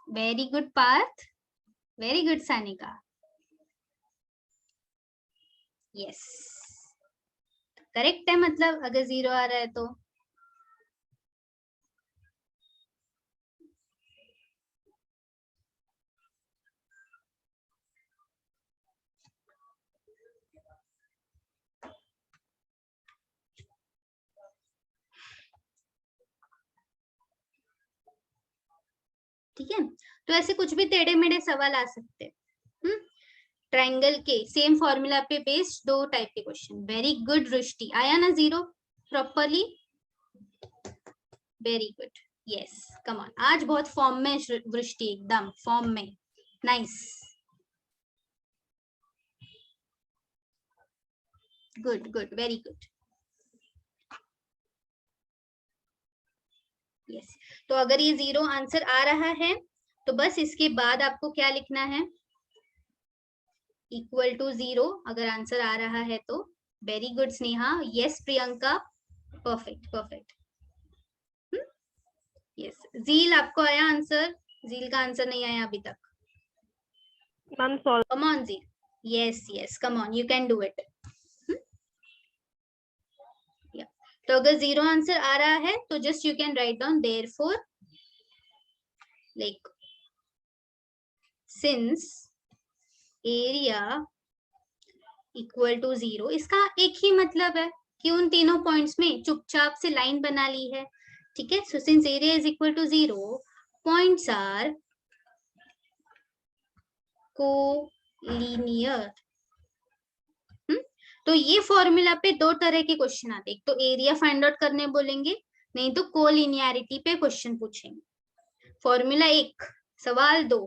Speaker 1: very good Parth, very good Sanika. Yes, correct है, मतलब अगर 0 आ रहा है तो। ठीक है, तो ऐसे कुछ भी टेढ़े मेढ़े सवाल आ सकते हैं। ट्रायंगल के सेम फॉर्मूला पे बेस्ड 2 टाइप के क्वेश्चन। वेरी गुड रुष्टि, आया ना 0 properly? Very good, yes, come on, आज बहुत फॉर्म में वृष्टि, एकदम फॉर्म में, nice, good good, very good. Yes, तो अगर ये 0 आंसर आ रहा है तो बस इसके बाद आपको क्या लिखना है? इक्वल टू 0 अगर आंसर आ रहा है तो। Very good Sneha, yes Priyanka, perfect perfect. Yes, Zeel आपको आया आंसर? जील का आंसर नहीं आया अभी तक।
Speaker 6: Ma'am solve.
Speaker 1: Come on Zeel, yes yes, come on, you can do it. तो अगर 0 आंसर आ रहा है तो just you can write down therefore, like since area equal to 0, इसका एक ही मतलब है कि उन तीनों पॉइंट्स में चुपचाप से लाइन बना ली है, ठीक है। So since area is equal to 0, points are collinear. तो ये फॉर्मूला पे 2 तरह के क्वेश्चन आते हैं, एक तो एरिया फाइंड आउट करने बोलेंगे, नहीं तो कोलिनियरिटी पे क्वेश्चन पूछेंगे। फॉर्मूला 1, सवाल 2।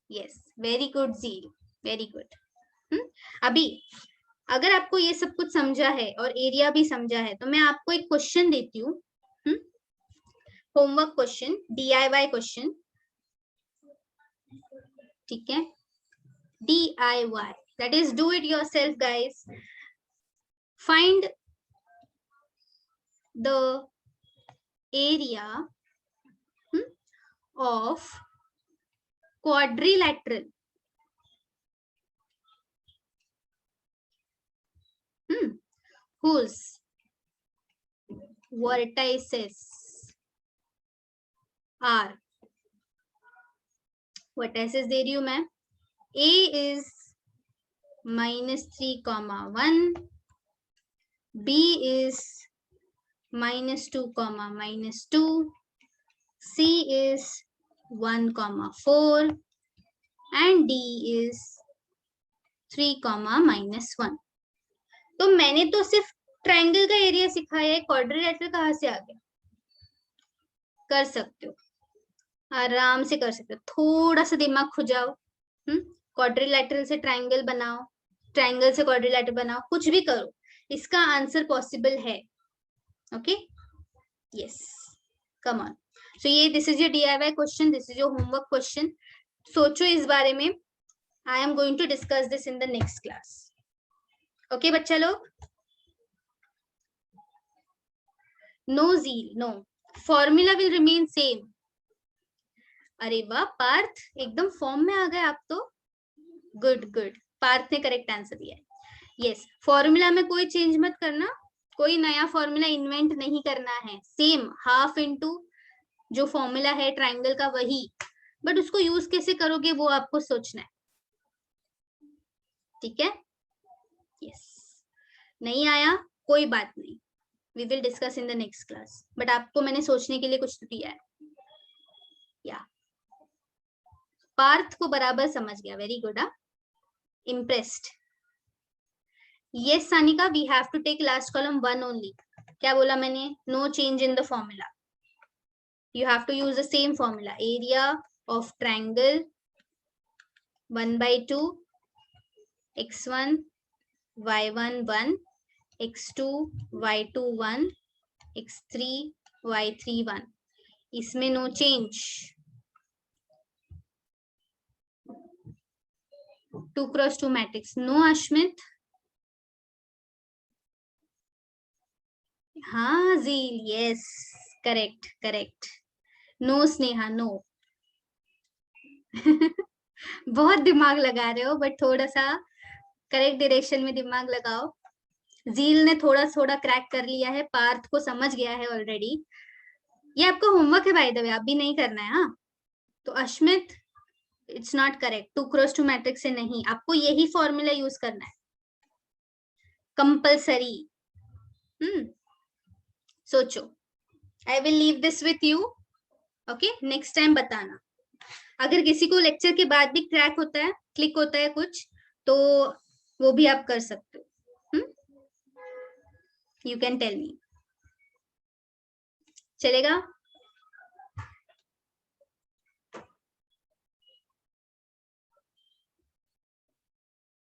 Speaker 1: यस, वेरी गुड जील, वेरी गुड। अभी अगर आपको ये सब कुछ समझा है और एरिया भी समझा है तो मैं आपको एक क्वेश्चन देती हूँ, होमवर्क क्वेश्चन, DIY क्वेश्चन, ठीक है, DIY, that is do it yourself guys. Find the area of quadrilateral whose vertices are, vertices दे रही हूं मैं, A is -3, 1, B is -2, -2, C is 1, 4 and D is 3, -1. तो मैंने तो सिर्फ ट्रायंगल का एरिया सिखाया है, क्वाड्रिलेटरल कहाँ से आ गया? कर सकते हो, आराम से कर सकते हो, थोड़ा सा दिमाग खुजाओ, क्वाड्रिलेटरल से ट्रायंगल बनाओ, ट्रायंगल से क्वाड्रिलेटरल बनाओ, कुछ भी करो, इसका आंसर पॉसिबल है. Okay, yes, come on. So ये this is your DIY question, this is your homework question. सोचो इस बारे में. I am going to discuss this in the next class. Okay बच्चा लोग, no Zeel, no, formula will remain same. अरे वाह पार्थ, एकदम फॉर्म में आ गए आप तो. गुड गुड, पार्थ ने करेक्ट आंसर दिया है. यस, फॉर्मूला में कोई चेंज मत करना, कोई नया फॉर्मूला इन्वेंट नहीं करना है. सेम हाफ इनटू जो फॉर्मूला है ट्रायंगल का वही, बट उसको यूज कैसे करोगे वो आपको सोचना है. ठीक है, यस. नहीं आया कोई बात नहीं, we will discuss in the next class, but आपको मैंने सोचने के लिए कुछ तो दिया है. या पार्थ को बराबर समझ गया, very good. Impressed. Yes Sanika, we have to take last column 1 only. क्या बोला मैंने? No change in the formula, you have to use the same formula. Area of triangle 1/2, x1 y1 1, x2 y2 1, x3 y3 1. इसमें no change. 2x2 matrix. No Ashmit. हाँ Zeel, yes, correct, correct. No Sneha, no. बहुत दिमाग लगा रहे हो, but थोड़ा सा correct direction में दिमाग लगाओ. जील ने थोड़ा थोड़ा क्रैक कर लिया है, पार्थ को समझ गया है ऑलरेडी. ये आपका होमवर्क है बाय द वे, आप भी नहीं करना है. हाँ, तो Ashmit, it's not correct. 2x2 matrix से नहीं, आपको यही फॉर्मूला यूज करना है कंपल्सरी. सोचो. I will leave this with you. Okay, next time बताना. अगर किसी को लेक्चर के बाद भी क्रैक होता है, क्लिक होता है कुछ, तो वो भी आप कर सकते हो. You can tell me. चलेगा?